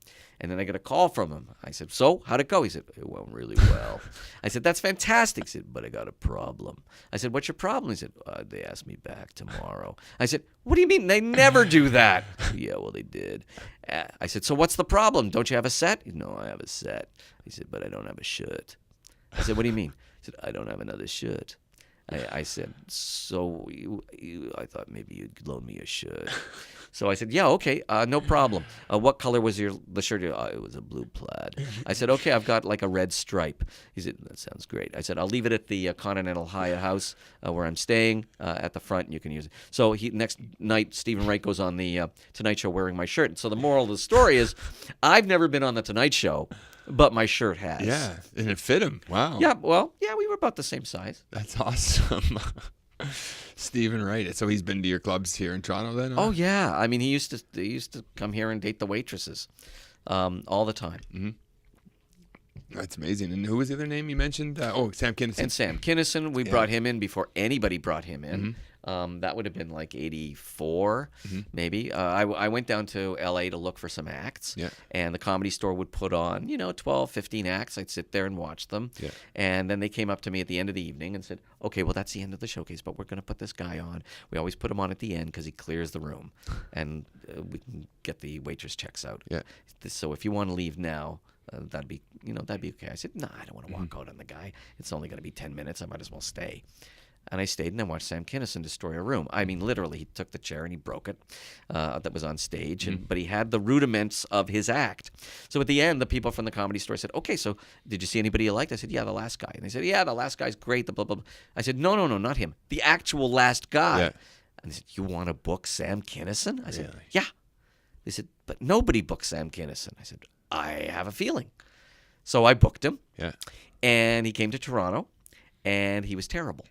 And then I got a call from him. I said, "So, how'd it go?" He said, "It went really well." I said, "That's fantastic." He said, "But I got a problem." I said, "What's your problem?" He said, "They asked me back tomorrow." I said, "What do you mean? They never do that." "Yeah, well, they did." I said, "So what's the problem? Don't you have a set?" He said, "No, I have a set." He said, "But I don't have a shirt." I said, "What do you mean?" He said, "I don't have another shirt." I said, so I thought maybe you'd loan me a shirt. So I said, yeah, okay, no problem. What color was the shirt? It was a blue plaid. I said, okay, I've got like a red stripe. He said, that sounds great. I said, I'll leave it at the Continental Hyatt House where I'm staying at the front, and you can use it. So next night, Stephen Wright goes on the Tonight Show wearing my shirt. So the moral of the story is, I've never been on the Tonight Show, but my shirt has. Yeah, and it fit him. Wow. Yeah, well, yeah, we were about the same size. That's awesome. Stephen Wright. So he's been to your clubs here in Toronto then? Oh yeah, I mean he used to come here and date the waitresses, all the time. Mm-hmm. That's amazing. And who was the other name you mentioned? Sam Kinison. And Sam Kinison, we brought him in before anybody brought him in. Mm-hmm. That would have been like 84, maybe. I went down to L.A. to look for some acts, and the Comedy Store would put on, 12, 15 acts. I'd sit there and watch them, and then they came up to me at the end of the evening and said, okay, well, that's the end of the showcase, but we're going to put this guy on. We always put him on at the end because he clears the room, and we can get the waitress checks out. Yeah. So if you want to leave now, that'd be okay. I said, no, I don't want to walk out on the guy. It's only going to be 10 minutes. I might as well stay. And I stayed and I watched Sam Kinison destroy a room. I mean, literally, he took the chair and he broke it that was on stage. But he had the rudiments of his act. So at the end, the people from the Comedy Store said, okay, so did you see anybody you liked? I said, yeah, the last guy. And they said, yeah, the last guy's great, the blah, blah, blah. I said, no, not him. The actual last guy. Yeah. And they said, you want to book Sam Kinison? I said, Really? yeah. They said, but nobody books Sam Kinison. I said, I have a feeling. So I booked him. Yeah. And he came to Toronto. And he was terrible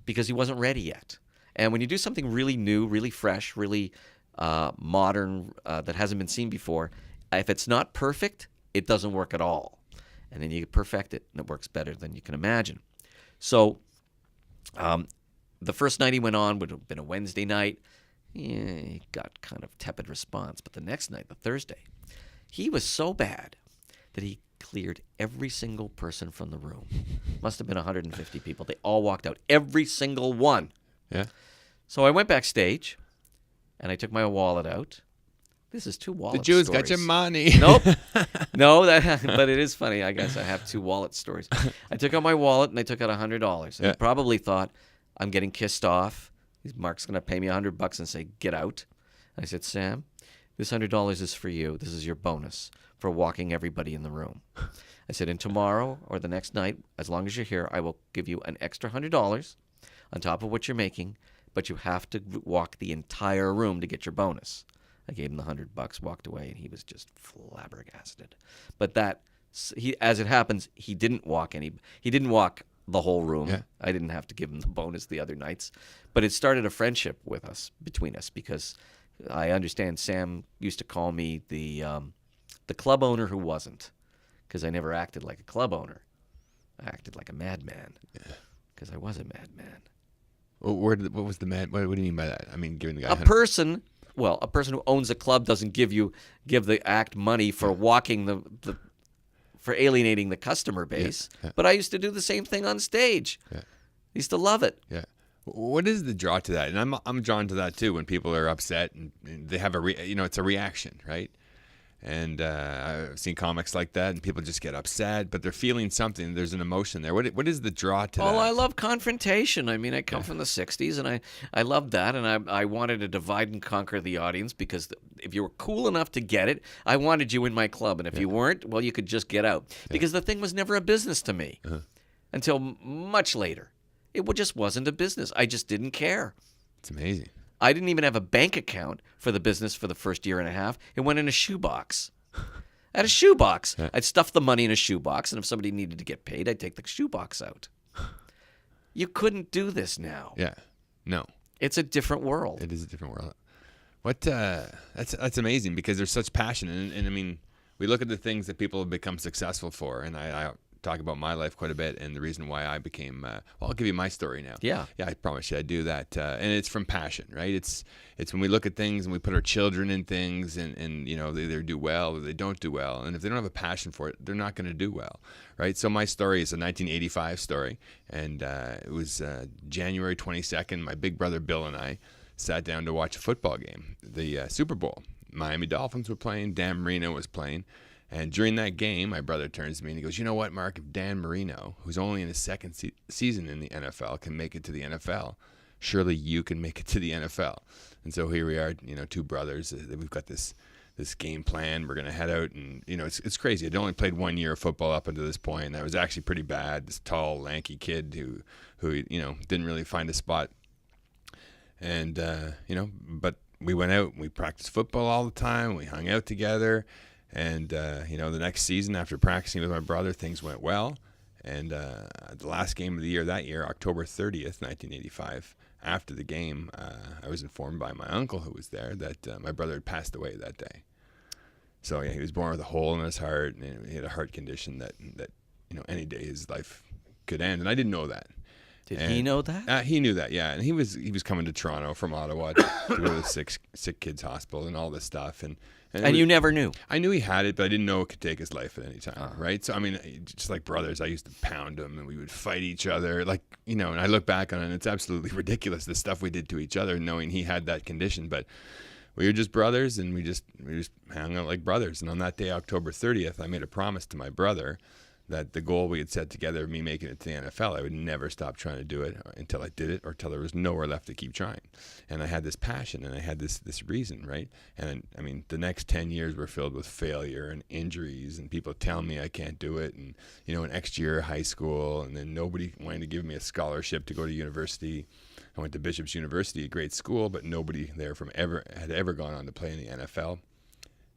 because he wasn't ready yet. And when you do something really new, really fresh, really modern that hasn't been seen before, if it's not perfect, it doesn't work at all. And then you perfect it, and it works better than you can imagine. So the first night he went on would have been a Wednesday night. Yeah, he got kind of tepid response. But the next night, the Thursday, he was so bad that he cleared every single person from the room. Must have been 150 people. They all walked out. Every single one. Yeah. So I went backstage, and I took my wallet out. This is two wallet The Jews stories. got your money. Nope. No, but it is funny. I guess I have two wallet stories. I took out my wallet, and I took out $100. And I probably thought, I'm getting kissed off. Mark's going to pay me $100 and say, get out. I said, Sam, this $100 is for you. This is your bonus for walking everybody in the room. I said, and tomorrow or the next night, as long as you're here, I will give you an extra $100 on top of what you're making, but you have to walk the entire room to get your bonus. I gave him the $100, walked away, and he was just flabbergasted. But as it happens, he didn't walk the whole room. Yeah. I didn't have to give him the bonus the other nights. But it started a friendship between us because I understand Sam used to call me the club owner who wasn't, because I never acted like a club owner. I acted like a madman because I was a madman. What was the mad? What do you mean by that? I mean, giving the guy A person who owns a club doesn't give the act money for walking for alienating the customer base. Yeah. But I used to do the same thing on stage. Yeah. I used to love it. Yeah. What is the draw to that? And I'm drawn to that too when people are upset and they have it's a reaction, right? And I've seen comics like that, and people just get upset, but they're feeling something. There's an emotion there. What is the draw to that? Well, I love confrontation. I mean, I come from the 60s, and I loved that, and I wanted to divide and conquer the audience because if you were cool enough to get it, I wanted you in my club, and if you weren't, well, you could just get out. Because the thing was never a business to me until much later. It just wasn't a business. I just didn't care. It's amazing. I didn't even have a bank account for the business for the first year and a half. It went in a shoebox. I had a shoebox. Yeah. I'd stuff the money in a shoebox, and if somebody needed to get paid, I'd take the shoebox out. You couldn't do this now. Yeah. No. It's a different world. It is a different world. That's amazing because there's such passion. And I mean, we look at the things that people have become successful for, and I talk about my life quite a bit and the reason why I became I'll give you my story now. Yeah, I promise you I do that, and it's from passion, right? It's when we look at things and we put our children in things, and they either do well or they don't do well, and if they don't have a passion for it, they're not going to do well, right? So my story is a 1985 story, and it was January 22nd. My big brother Bill and I sat down to watch a football game, the Super Bowl. Miami Dolphins were playing, Dan Marino was playing. And during that game, my brother turns to me and he goes, "You know what, Mark? If Dan Marino, who's only in his second season in the NFL, can make it to the NFL, surely you can make it to the NFL." And so here we are, two brothers. We've got this game plan. We're going to head out, and it's crazy. I'd only played 1 year of football up until this point, and I was actually pretty bad. This tall, lanky kid who didn't really find a spot. And but we went out and we practiced football all the time. We hung out together. And, the next season after practicing with my brother, things went well. And the last game of the year that year, October 30th, 1985, after the game, I was informed by my uncle who was there that my brother had passed away that day. So, yeah, he was born with a hole in his heart, and he had a heart condition that any day his life could end. And I didn't know that. Did he know that? He knew that, yeah. And he was coming to Toronto from Ottawa to go to the sick kids hospital and all this stuff. And you never knew? I knew he had it, but I didn't know it could take his life at any time, right? So, I mean, just like brothers, I used to pound him, and we would fight each other. And I look back on it, and it's absolutely ridiculous, the stuff we did to each other, knowing he had that condition. But we were just brothers, and we just hung out like brothers. And on that day, October 30th, I made a promise to my brother that the goal we had set together of me making it to the NFL, I would never stop trying to do it until I did it, or until there was nowhere left to keep trying. And I had this passion, and I had this reason, right? And I mean, the next 10 years were filled with failure and injuries and people telling me I can't do it, and an extra year of high school, and then nobody wanting to give me a scholarship to go to university. I went to Bishop's University, a great school, but nobody there had ever gone on to play in the NFL.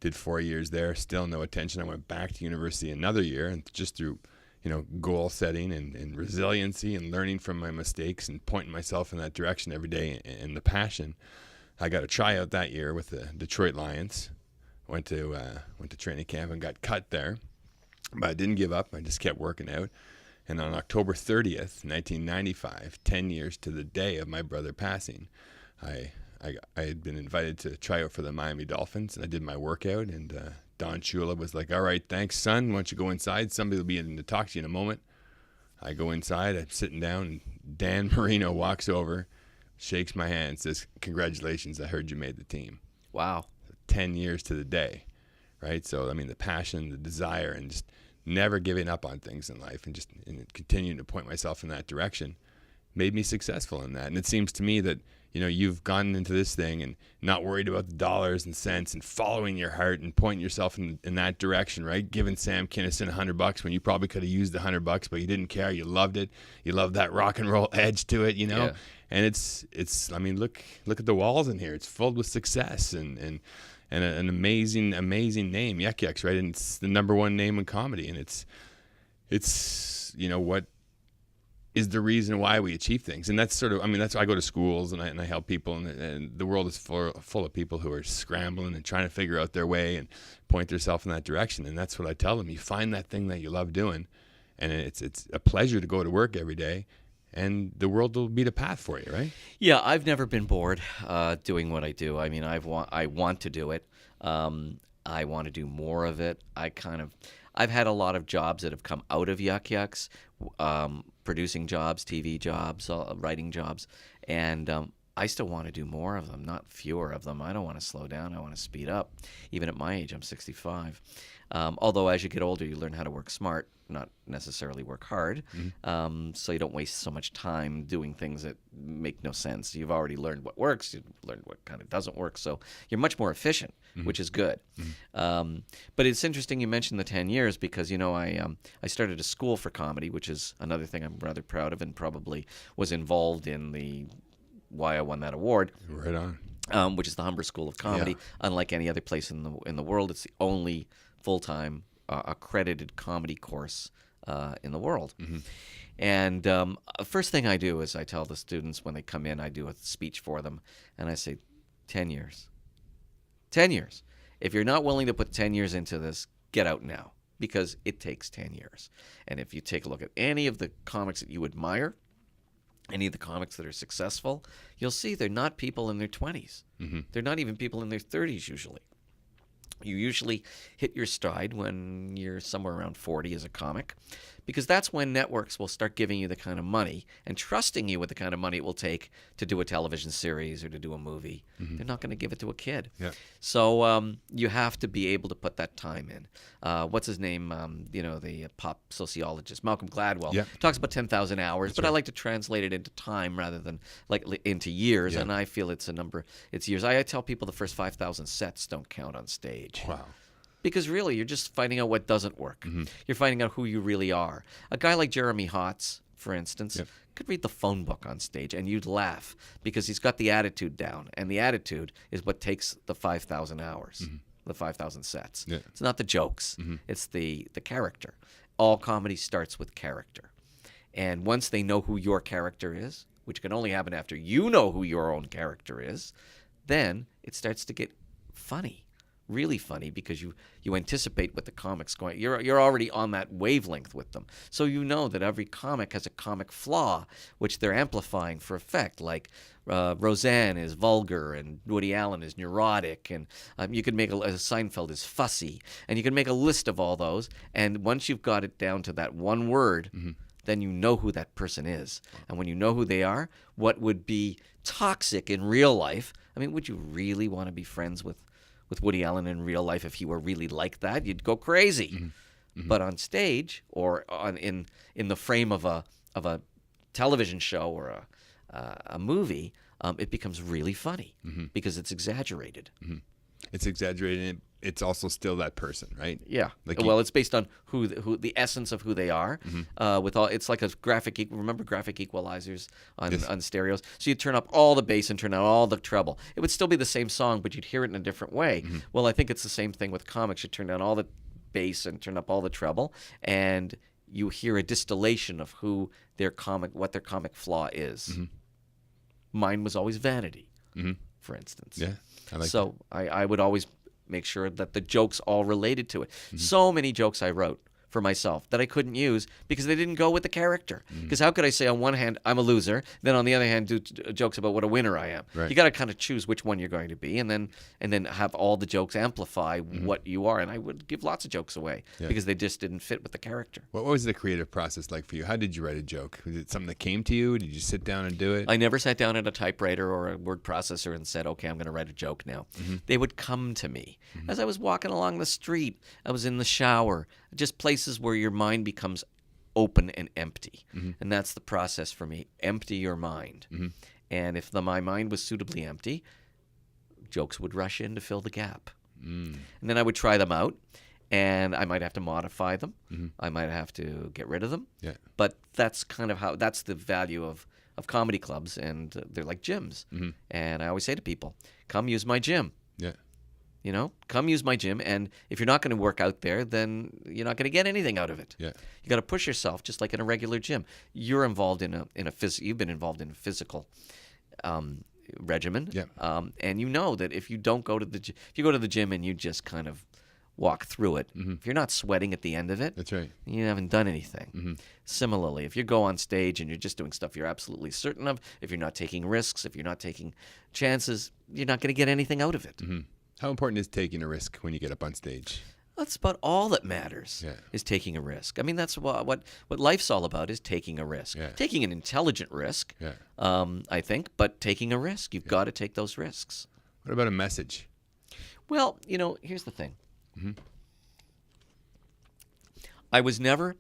Did 4 years there, still no attention. I went back to university another year, and just through, goal setting and resiliency and learning from my mistakes and pointing myself in that direction every day and the passion, I got a tryout that year with the Detroit Lions. Went to training camp and got cut there, but I didn't give up. I just kept working out. And on October 30th, 1995, 10 years to the day of my brother passing, I had been invited to try out for the Miami Dolphins, and I did my workout, and Don Shula was like, "All right, thanks, son. Why don't you go inside? Somebody will be in to talk to you in a moment." I go inside. I'm sitting down, and Dan Marino walks over, shakes my hand, says, "Congratulations, I heard you made the team." Wow. 10 years to the day, right? So, I mean, the passion, the desire, and just never giving up on things in life, and just continuing to point myself in that direction made me successful in that. And it seems to me that you've gone into this thing and not worried about the dollars and cents and following your heart and pointing yourself in that direction, right? Giving Sam Kinison $100 when you probably could have used the $100, but you didn't care. You loved it. You loved that rock and roll edge to it, Yeah. And it's. I mean, look at the walls in here. It's filled with success and an amazing name, Yuk Yuk's, right? And it's the number one name in comedy, and it's what is the reason why we achieve things. And that's sort of, that's why I go to schools and I help people, and the world is full of people who are scrambling and trying to figure out their way and point themselves in that direction. And that's what I tell them. You find that thing that you love doing, and it's a pleasure to go to work every day, and the world will be the path for you, right? Yeah, I've never been bored doing what I do. I mean, I want to do it. I want to do more of it. I've had a lot of jobs that have come out of Yuk Yuk's, producing jobs, TV jobs, writing jobs, and I still want to do more of them, not fewer of them. I don't want to slow down. I want to speed up. Even at my age, I'm 65. Although as you get older, you learn how to work smart, not necessarily work hard, so you don't waste so much time doing things that make no sense. You've already learned what works. You've learned what kind of doesn't work, so you're much more efficient, which is good. But it's interesting you mentioned the 10 years because, I started a school for comedy, which is another thing I'm rather proud of and probably was involved in why I won that award. Right on. Which is the Humber School of Comedy. Yeah. Unlike any other place in the world, it's the only full-time accredited comedy course in the world. And first thing I do is I tell the students when they come in, I do a speech for them, and I say, 10 years. 10 years. If you're not willing to put 10 years into this, get out now, because it takes 10 years. And if you take a look at any of the comics that you admire, any of the comics that are successful, you'll see they're not people in their 20s. They're not even people in their 30s usually. You usually hit your stride when you're somewhere around 40 as a comic, because that's when networks will start giving you the kind of money and trusting you with the kind of money it will take to do a television series or to do a movie. They're not going to give it to a kid. Yeah. So you have to be able to put that time in. What's his name? The pop sociologist, Malcolm Gladwell, Yeah. talks about 10,000 hours, but I like to translate it into time rather than into years, Yeah. and I feel it's a number, it's years. I tell people the first 5,000 sets don't count on stage. Wow. Because really, you're just finding out what doesn't work. You're finding out who you really are. A guy like Jeremy Hotz, for instance, Yep. could read the phone book on stage, and you'd laugh because he's got the attitude down. And the attitude is what takes the 5,000 hours, the 5,000 sets. Yeah. It's not the jokes. It's the character. All comedy starts with character. And once they know who your character is, which can only happen after you know who your own character is, then it starts to get funny. Really funny, because you anticipate what the comic's going. You're already on that wavelength with them, so you know that every comic has a comic flaw which they're amplifying for effect. Like Roseanne is vulgar, and Woody Allen is neurotic, and you could make Seinfeld is fussy, and you can make a list of all those. And once you've got it down to that one word, then you know who that person is. And when you know who they are, what would be toxic in real life? I mean, would you really want to be friends with Woody Allen in real life? If he were really like that, you'd go crazy. But on stage or in the frame of a television show or a movie, it becomes really funny because it's exaggerated. It's exaggerated. It's also still that person, right? Yeah. Like Well, it's based on who the essence of who they are. With all, it's like a graphic. Remember graphic equalizers on stereos? So you turn up all the bass and turn out all the treble. It would still be the same song, but you'd hear it in a different way. Well, I think it's the same thing with comics. You turn down all the bass and turn up all the treble, and you hear a distillation of who what their comic flaw is. Mine was always vanity, for instance. Yeah, I like so I would always make sure that the jokes all related to it. So many jokes I wrote for myself that I couldn't use because they didn't go with the character. Because how could I say on one hand I'm a loser, then on the other hand do jokes about what a winner I am? Right. You got to kind of choose which one you're going to be, and then have all the jokes amplify what you are. And I would give lots of jokes away because they just didn't fit with the character. What was the creative process like for you? How did you write a joke? Was it something that came to you? Did you sit down and do it? I never sat down at a typewriter or a word processor and said, okay, I'm going to write a joke now. They would come to me. As I was walking along the street, I was in the shower, just places where your mind becomes open and empty. And that's the process for me. Empty your mind. And if my mind was suitably empty, jokes would rush in to fill the gap. And then I would try them out, and I might have to modify them. I might have to get rid of them. Yeah. But that's kind of that's the value of comedy clubs, and they're like gyms. And I always say to people, come use my gym. Yeah. You know, come use my gym, and if you're not going to work out there, then you're not going to get anything out of it. Yeah. You got to push yourself, just like in a regular gym. You're involved in you've been involved in a physical regimen, and you know that if you don't go to if you go to the gym and you just kind of walk through it, if you're not sweating at the end of it, That's right. you haven't done anything. Similarly, if you go on stage and you're just doing stuff you're absolutely certain of, if you're not taking risks, if you're not taking chances, you're not going to get anything out of it. How important is taking a risk when you get up on stage? That's about all that matters, Yeah. is taking a risk. I mean, that's what life's all about, is taking a risk. Yeah. Taking an intelligent risk, Yeah. I think, but taking a risk. You've got to take those risks. What about a message? Well, here's the thing. I was never...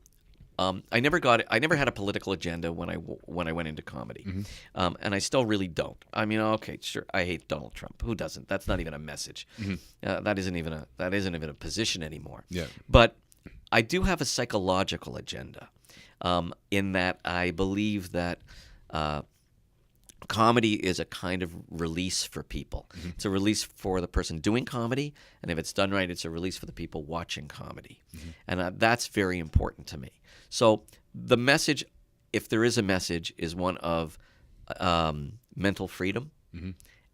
I never had a political agenda when I went into comedy, and I still really don't. I mean, okay, sure, I hate Donald Trump. Who doesn't? That's not even a message. That isn't even a position anymore. Yeah. But I do have a psychological agenda, in that I believe that comedy is a kind of release for people. It's a release for the person doing comedy, and if it's done right, it's a release for the people watching comedy. And that's very important to me. So the message, if there is a message, is one of mental freedom.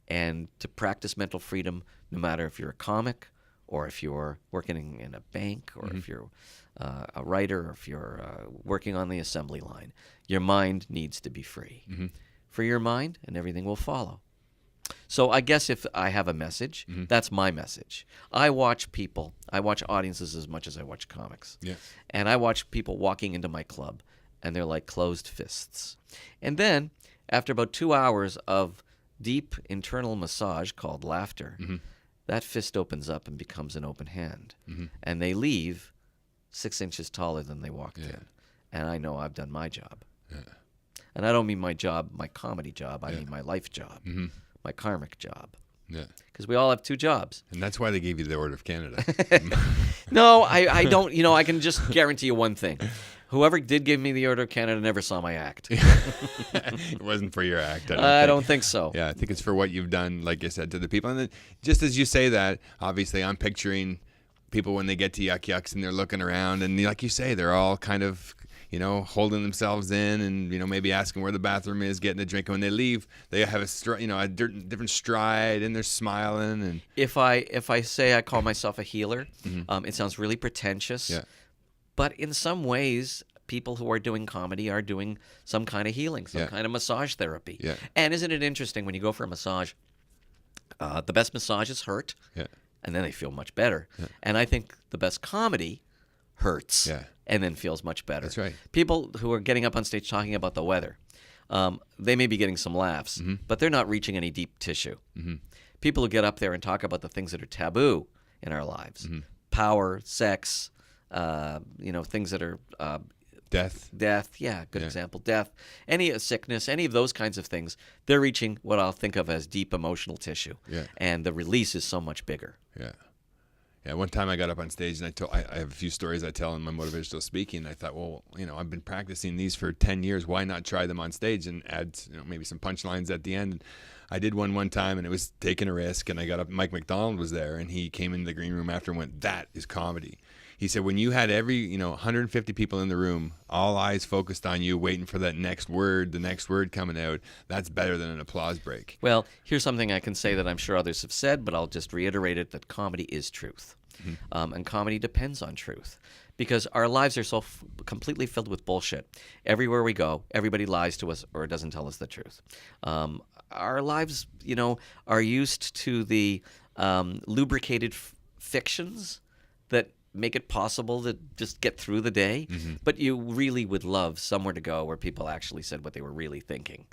And to practice mental freedom, no matter if you're a comic or if you're working in a bank or if you're a writer or if you're working on the assembly line, your mind needs to be free. Free your mind and everything will follow. So I guess if I have a message, that's my message. I watch audiences as much as I watch comics. Yeah. And I watch people walking into my club, and they're like closed fists. And then, after about 2 hours of deep internal massage called laughter, that fist opens up and becomes an open hand. And they leave 6 inches taller than they walked in. And I know I've done my job. Yeah. And I don't mean my job, my comedy job. I mean my life job, my karmic job. Yeah. Because we all have 2 jobs. And that's why they gave you the Order of Canada. No, I don't. I can just guarantee you one thing. Whoever did give me the Order of Canada never saw my act. It wasn't for your act. I don't think so. Yeah, I think it's for what you've done, like I said, to the people. And then, just as you say that, obviously I'm picturing people when they get to Yuk Yuk's and they're looking around, and like you say, they're all kind of, holding themselves in, and maybe asking where the bathroom is, getting a drink. And when they leave, they have a different stride, and they're smiling. And if I say I call myself a healer, it sounds really pretentious. Yeah. But in some ways, people who are doing comedy are doing some kind of healing, some kind of massage therapy. Yeah. And isn't it interesting when you go for a massage? The best massages hurt, and then they feel much better. Yeah. And I think the best comedy hurts. Yeah. And then feels much better. That's right. People who are getting up on stage talking about the weather, they may be getting some laughs, but they're not reaching any deep tissue. People who get up there and talk about the things that are taboo in our lives, power, sex, things that are death, good example, death, any sickness, any of those kinds of things, they're reaching what I'll think of as deep emotional tissue. Yeah. And the release is so much bigger. Yeah. Yeah, one time I got up on stage and I have a few stories I tell in my motivational speaking. And I thought, well, I've been practicing these for 10 years. Why not try them on stage and add, maybe some punchlines at the end? And I did one time, and it was taking a risk. And I got up. Mike McDonald was there, and he came into the green room after and went, "That is comedy." He said, when you had every, 150 people in the room, all eyes focused on you, waiting for that next word, the next word coming out, that's better than an applause break. Well, here's something I can say that I'm sure others have said, but I'll just reiterate it, that comedy is truth. And comedy depends on truth. Because our lives are so completely filled with bullshit. Everywhere we go, everybody lies to us or doesn't tell us the truth. Our lives, are used to the lubricated fictions that make it possible to just get through the day, but you really would love somewhere to go where people actually said what they were really thinking.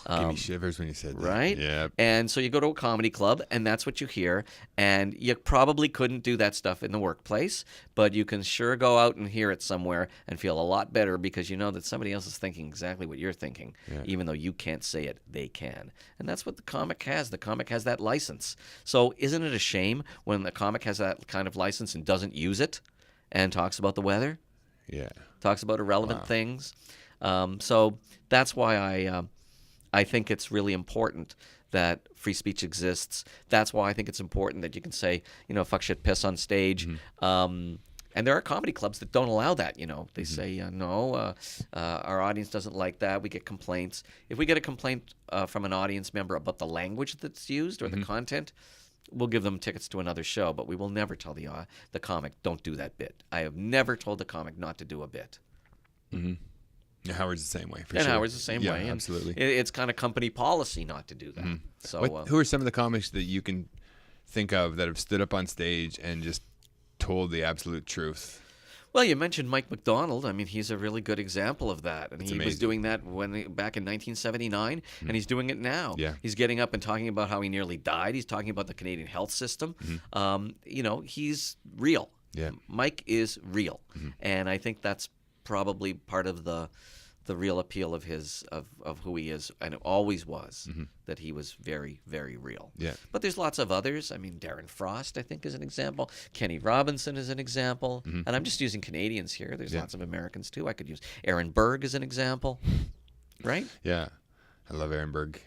Give me shivers when you said that. Right? Yeah. And so you go to a comedy club, and that's what you hear, and you probably couldn't do that stuff in the workplace, but you can sure go out and hear it somewhere and feel a lot better because you know that somebody else is thinking exactly what you're thinking, even though you can't say it, they can. And that's what the comic has. The comic has that license. So isn't it a shame when the comic has that kind of license and doesn't use it? And talks about the weather. Yeah. Talks about irrelevant things. So that's why I think it's really important that free speech exists. That's why I think it's important that you can say, fuck, shit, piss on stage. And there are comedy clubs that don't allow that. They say, no, our audience doesn't like that. We get complaints. If we get a complaint from an audience member about the language that's used or the content, we'll give them tickets to another show, but we will never tell the comic, don't do that bit. I have never told the comic not to do a bit. Yeah, Howard's the same way, for and sure. Howard's the same way. Yeah, absolutely. It's kind of company policy not to do that. So, who are some of the comics that you can think of that have stood up on stage and just told the absolute truth? Well, you mentioned Mike McDonald. I mean, he's a really good example of that. And That's he was amazing. doing that back in 1979, and he's doing it now. Yeah. He's getting up and talking about how he nearly died. He's talking about the Canadian health system. He's real. Yeah. Mike is real. And I think that's probably part of the real appeal of his of who he is, and it always was, that he was very, very real. Yeah. But there's lots of others. I mean, Darren Frost, I think, is an example. Kenny Robinson is an example. And I'm just using Canadians here. There's lots of Americans, too. I could use Aaron Berg as an example. Right? Yeah. I love Aaron Berg,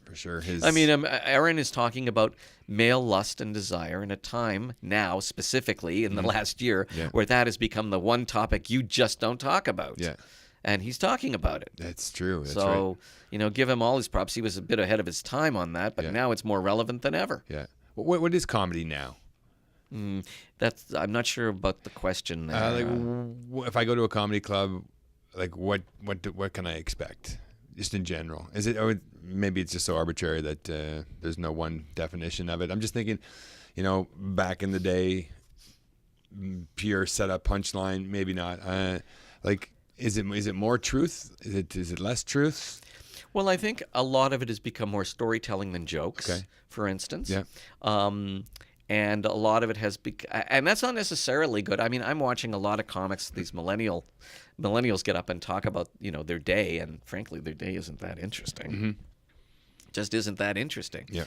for sure. Aaron is talking about male lust and desire in a time now, specifically in the last year, where that has become the one topic you just don't talk about. Yeah. And he's talking about it. That's true. That's so, right. Give him all his props. He was a bit ahead of his time on that, but now it's more relevant than ever. Yeah. What is comedy now? I'm not sure about the question there. If I go to a comedy club, what can I expect? Just in general, is it? maybe it's just so arbitrary that there's no one definition of it. I'm just thinking, back in the day, pure setup punchline, maybe not. Is it more truth? Is it less truth? Well, I think a lot of it has become more storytelling than jokes, for instance. Yeah. And a lot of it has and that's not necessarily good. I mean, I'm watching a lot of comics. These millennials get up and talk about their day, and frankly, their day isn't that interesting. Mm-hmm. Just isn't that interesting. Yeah.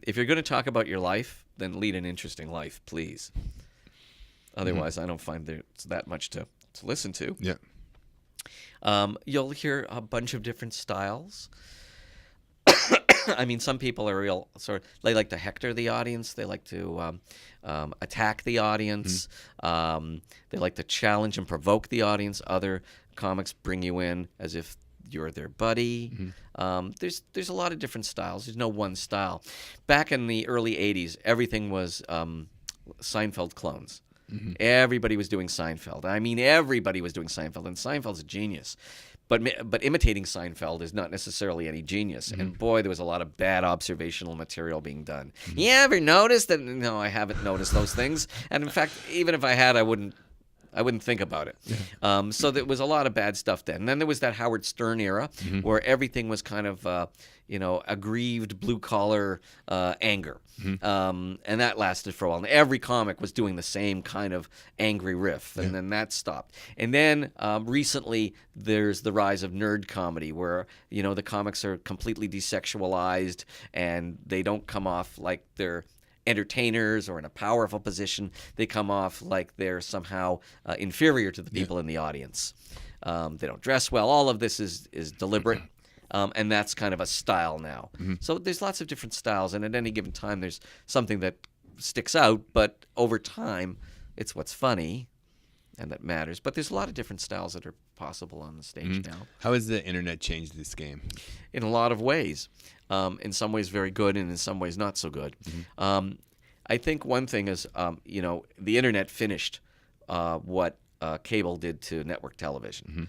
If you're going to talk about your life, then lead an interesting life, please. Otherwise, I don't find there's that much to listen to. Yeah. You'll hear a bunch of different styles. I mean, some people are real they like to hector the audience. They like to attack the audience. They like to challenge and provoke the audience. Other comics bring you in as if you're their buddy. There's a lot of different styles. There's no one style. Back in the early 80s, everything was Seinfeld clones. Everybody was doing Seinfeld. I mean, everybody was doing Seinfeld, and Seinfeld's a genius. But imitating Seinfeld is not necessarily any genius. And boy, there was a lot of bad observational material being done. You ever noticed that? No, I haven't noticed those things. And in fact, even if I had, I wouldn't think about it. So there was a lot of bad stuff then. And then there was that Howard Stern era where everything was kind of, aggrieved blue-collar anger. And that lasted for a while. And every comic was doing the same kind of angry riff. And then that stopped. And then recently there's the rise of nerd comedy where, the comics are completely desexualized and they don't come off like they're entertainers or in a powerful position. They come off like they're somehow inferior to the people in the audience. They don't dress well. All of this is deliberate. And that's kind of a style now. So there's lots of different styles, and at any given time there's something that sticks out, but over time it's what's funny and that matters. But there's a lot of different styles that are possible on the stage now. How has the internet changed this game? In a lot of ways. In some ways very good, and in some ways not so good. I think one thing is, the internet finished what cable did to network television,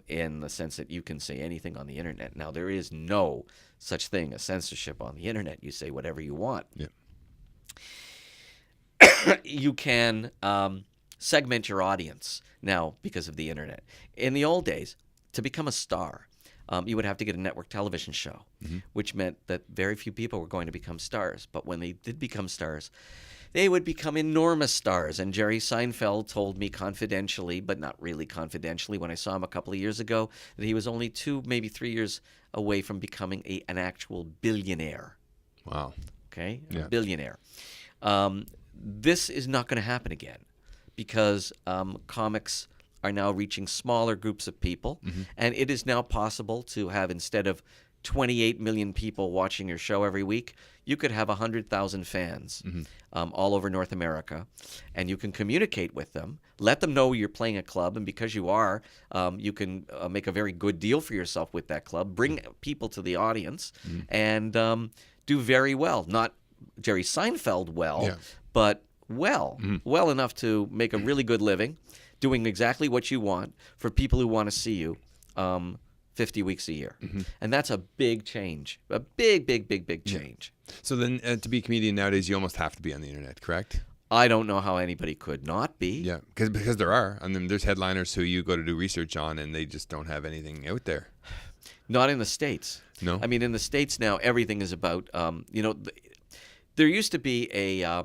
in the sense that you can say anything on the internet. Now, there is no such thing as censorship on the internet. You say whatever you want. Yeah. You can segment your audience now because of the internet. In the old days, to become a star, you would have to get a network television show, which meant that very few people were going to become stars. But when they did become stars, they would become enormous stars. And Jerry Seinfeld told me confidentially, but not really confidentially, when I saw him a couple of years ago, that he was only 2, maybe 3 years away from becoming an actual billionaire. Wow. Okay? Yeah. A billionaire. This is not going to happen again because comics are now reaching smaller groups of people. And it is now possible to have, instead of 28 million people watching your show every week, you could have 100,000 fans all over North America, and you can communicate with them, let them know you're playing a club, and because you are, you can make a very good deal for yourself with that club, bring people to the audience, and do very well. Not Jerry Seinfeld well, but well enough to make a really good living, doing exactly what you want for people who want to see you 50 weeks a year. And that's a big change, a big change. So then to be a comedian nowadays, you almost have to be on the internet, correct? I don't know how anybody could not be. Yeah, because there are. I mean, there's headliners who you go to do research on, and they just don't have anything out there. Not in the States. No? I mean, in the States now, everything is about, there used to be a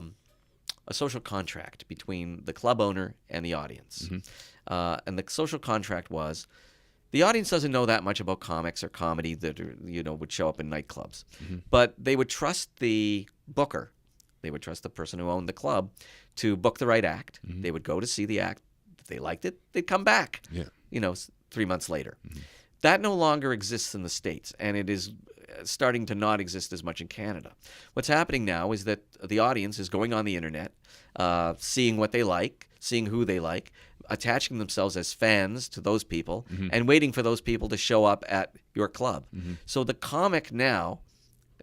social contract between the club owner and the audience. And the social contract was, the audience doesn't know that much about comics or comedy that would show up in nightclubs. But they would trust the booker. They would trust the person who owned the club to book the right act. They would go to see the act. If they liked it, they'd come back, 3 months later. That no longer exists in the States, and it is starting to not exist as much in Canada. What's happening now is that the audience is going on the internet, seeing what they like, seeing who they like, attaching themselves as fans to those people, and waiting for those people to show up at your club. So the comic now,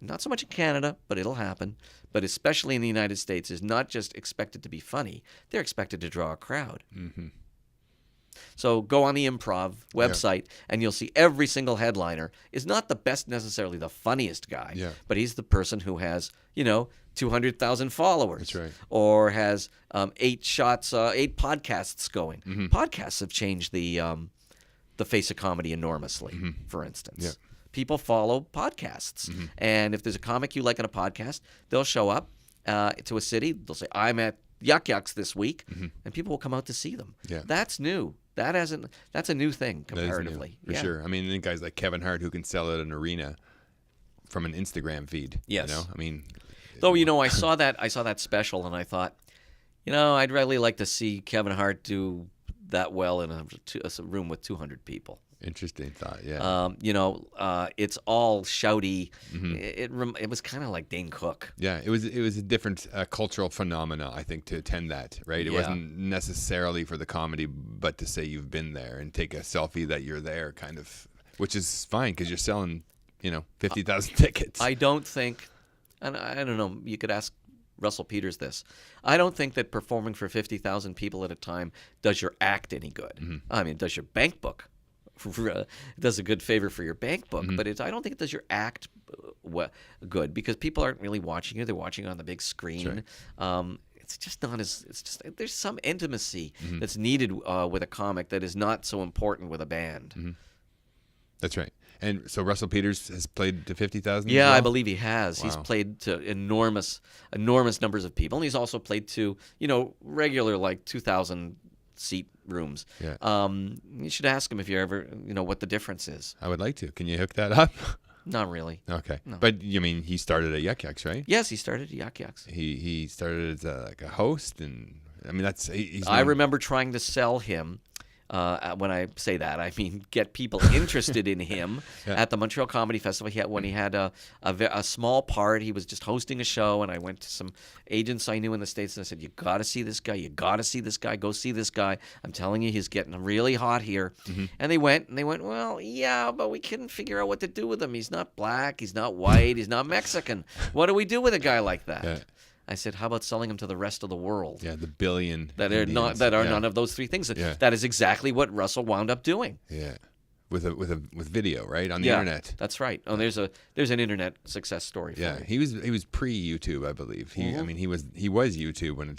not so much in Canada, but it'll happen, but especially in the United States, is not just expected to be funny. They're expected to draw a crowd. So go on the Improv website, and you'll see every single headliner is not the best, necessarily the funniest guy, but he's the person who has, 200,000 followers. That's right. Or has 8 podcasts going. Podcasts have changed the face of comedy enormously, for instance. Yeah. People follow podcasts. And if there's a comic you like on a podcast, they'll show up to a city. They'll say, I'm at Yuk Yuk's this week, and people will come out to see them. Yeah. That's new. That's a new thing comparatively. For sure. I mean, then guys like Kevin Hart who can sell at an arena from an Instagram feed. Yes. I mean, though, I saw that special, and I thought, I'd really like to see Kevin Hart do that well in a room with 200 people. Interesting thought, yeah. It's all shouty. It was kind of like Dane Cook. Yeah, it was a different cultural phenomena, I think, to attend that, right? It wasn't necessarily for the comedy, but to say you've been there and take a selfie that you're there, kind of, which is fine because you're selling, 50,000 tickets. I don't think, and I don't know, you could ask Russell Peters this. I don't think that performing for 50,000 people at a time does your act any good. I mean, it does your bank book. It does a good favor for your bank book, but I don't think it does your act good because people aren't really watching you. They're watching it on the big screen. Right. It's just not as. It's just there's some intimacy that's needed with a comic that is not so important with a band. That's right. And so Russell Peters has played to 50,000? Yeah, well? I believe he has. Wow. He's played to enormous numbers of people, and he's also played to regular like 2,000 seat rooms. Yeah. You should ask him if you ever what the difference is. I would like to. Can you hook that up? Not really. Okay. No. But you mean he started at Yuk Yuk's, right? Yes, he started at Yuk Yuk's. He started as a host, and I mean I remember trying to sell him. When I say that, I mean get people interested in him at the Montreal Comedy Festival. When he had a small part, he was just hosting a show, and I went to some agents I knew in the States, and I said, "You got to see this guy. You got to see this guy. Go see this guy. I'm telling you, he's getting really hot here." And they went, well, yeah, but we couldn't figure out what to do with him. He's not black. He's not white. He's not Mexican. What do we do with a guy like that? Yeah. I said, how about selling him to the rest of the world? Yeah, the billion that are Indians. none of those three things. Yeah. That is exactly what Russell wound up doing. Yeah, with video, right, on the internet. That's right. Oh, there's an internet success story. For he was pre-YouTube, I believe. I mean, he was YouTube when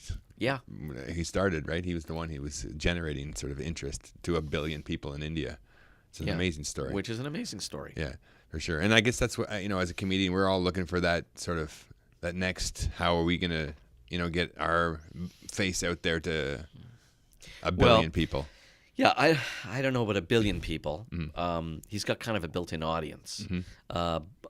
he started, right? He was the one. He was generating sort of interest to 1 billion people in India. It's an amazing story. Which is an amazing story. Yeah, for sure. And I guess that's what as a comedian, we're all looking for that sort of. That next, how are we going to, get our face out there to 1 billion people? Yeah, I don't know about 1 billion people. He's got kind of a built-in audience.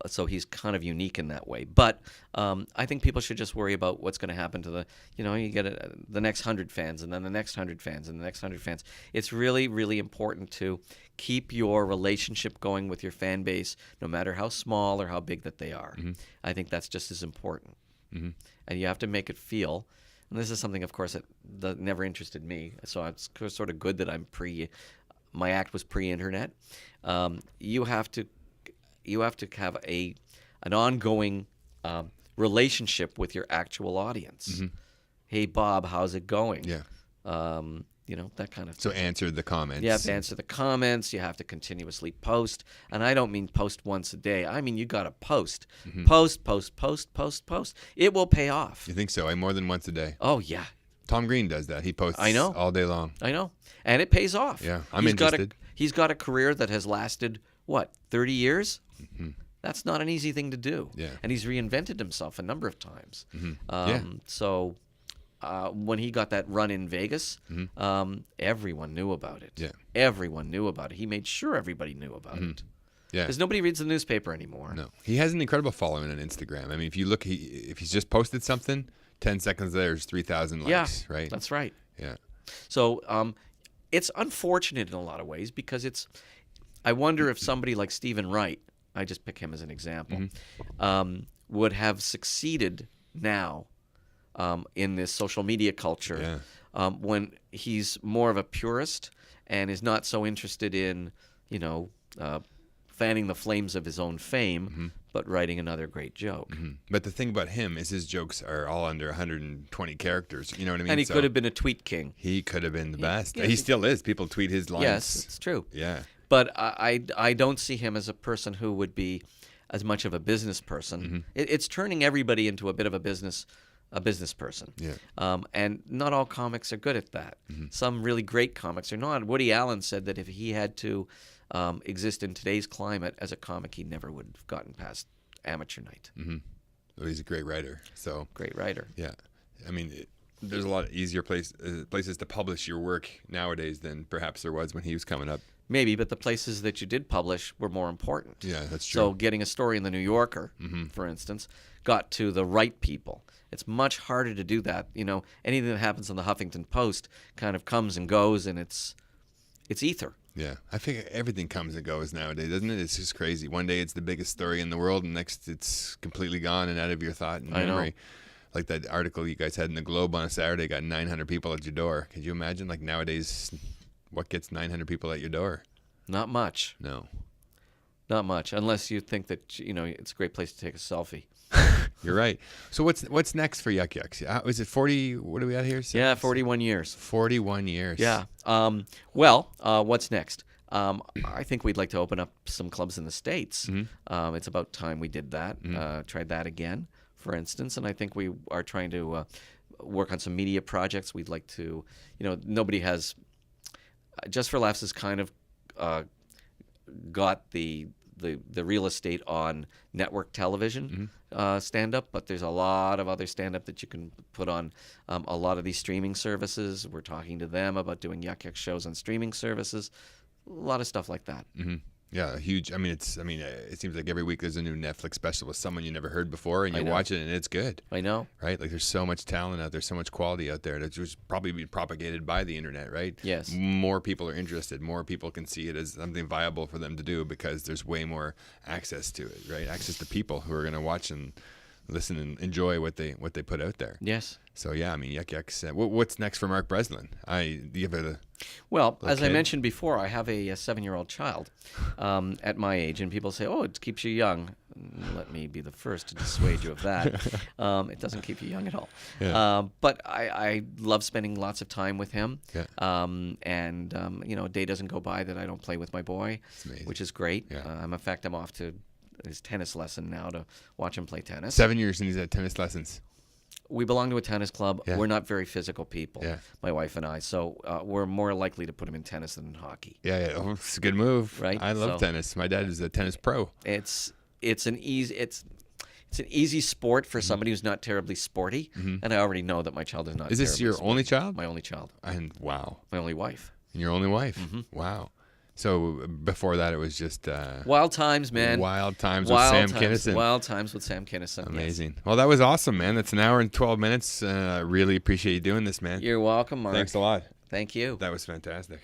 So he's kind of unique in that way. But I think people should just worry about what's going to happen to the, you get the next 100 fans and then the next 100 fans and the next 100 fans. It's really, really important to keep your relationship going with your fan base, no matter how small or how big that they are. I think that's just as important. And you have to make it feel, and this is something, of course, that never interested me. So it's sort of good that my act was pre-internet. You have to have an ongoing relationship with your actual audience. Hey, Bob, how's it going? Yeah. That kind of thing. So answer the comments. You have to answer the comments. You have to continuously post. And I don't mean post once a day. I mean you got to post. Post. It will pay off. You think so? More than once a day? Oh, yeah. Tom Green does that. He posts all day long. I know. And it pays off. Yeah, I'm interested. He's got a career that has lasted, 30 years? That's not an easy thing to do. Yeah. And he's reinvented himself a number of times. So... when he got that run in Vegas, everyone knew about it. Yeah. Everyone knew about it. He made sure everybody knew about it. Yeah. Because nobody reads the newspaper anymore. No. He has an incredible following on Instagram. I mean, if you look, if he's just posted something, 10 seconds later, there's 3,000 likes, right? That's right. Yeah. So it's unfortunate in a lot of ways because I wonder if somebody like Stephen Wright, I just pick him as an example, would have succeeded now in this social media culture when he's more of a purist and is not so interested in, fanning the flames of his own fame, but writing another great joke. But the thing about him is his jokes are all under 120 characters. You know what I mean? And he So could have been a tweet king. He could have been the best. yes, He still is. People tweet his lines. Yes, it's true. Yeah. But I don't see him as a person who would be as much of a business person. It's turning everybody into a bit of a business person. Yeah. And not all comics are good at that. Some really great comics are not. Woody Allen said that if he had to exist in today's climate as a comic, he never would have gotten past amateur night. Well, he's a great writer. So Great writer. yeah, I mean, there's a lot easier places to publish your work nowadays than perhaps there was when he was coming up. Maybe, but the places that you did publish were more important. Yeah, that's true. So getting a story in the New Yorker, for instance, got to the right people. It's much harder to do that. You know, anything that happens in the Huffington Post kind of comes and goes, and it's ether. Yeah, I think everything comes and goes nowadays, doesn't it? It's just crazy. One day it's the biggest story in the world, and next it's completely gone and out of your thought and I know. memory. Like that article you guys had in the Globe on a Saturday got 900 people at your door. Could you imagine? Like nowadays, what gets 900 people at your door? Not much. No. Not much, unless you think that, you know, it's a great place to take a selfie. You're right. So what's next for Yuk Yuk's? Is it 40? What are we at here? Yeah, 41 years. 41 years. Yeah. What's next? I think we'd like to open up some clubs in the States. It's about time we did that. Tried that again, for instance. And I think we are trying to work on some media projects. We'd like to, you know, nobody has, Just for Laughs has kind of got the real estate on network television stand-up, but there's a lot of other stand-up that you can put on a lot of these streaming services. We're talking to them about doing Yuk Yuk shows on streaming services, a lot of stuff like that. Yeah, huge. I mean, it seems like every week there's a new Netflix special with someone you never heard before, and you watch it and it's good. I know. Right? Like there's so much talent out there, so much quality out there that's just probably being propagated by the internet, right? Yes. More people are interested. More people can see it as something viable for them to do because there's way more access to it, right? Access to people who are going to watch and listen and enjoy what they put out there. Yes. So yeah, I mean, Yuk Yuk's. What's next for Mark Breslin? Well, as I kid? mentioned before, I have a 7-year-old child at my age, and people say, "Oh, it keeps you young." Let me be the first to dissuade you of that. It doesn't keep you young at all. Yeah. But I love spending lots of time with him. Yeah. You know, a day doesn't go by that I don't play with my boy, amazing. which is great. Yeah. In fact, I'm off to his tennis lesson now to watch him play tennis. 7 years and he's at tennis lessons. We belong to a tennis club. Yeah. We're not very physical people, Yeah. my wife and I. So we're more likely to put him in tennis than in hockey. Yeah. Oh, it's a good move. Right, I love so- tennis. My dad is a tennis pro. It's an easy sport for somebody who's not terribly sporty, and I already know that my child is not. Is this terribly your sporty. only child? My only child. And wow, My only wife. and your only wife. Wow. So before that, it was just Wild times, man. Wild times Wild with Sam times. Kinison. Wild times with Sam Kinison. yes. Amazing. Well, that was awesome, man. That's an hour and 12 minutes. I really appreciate you doing this, man. You're welcome, Mark. Thanks a lot. Thank you. That was fantastic.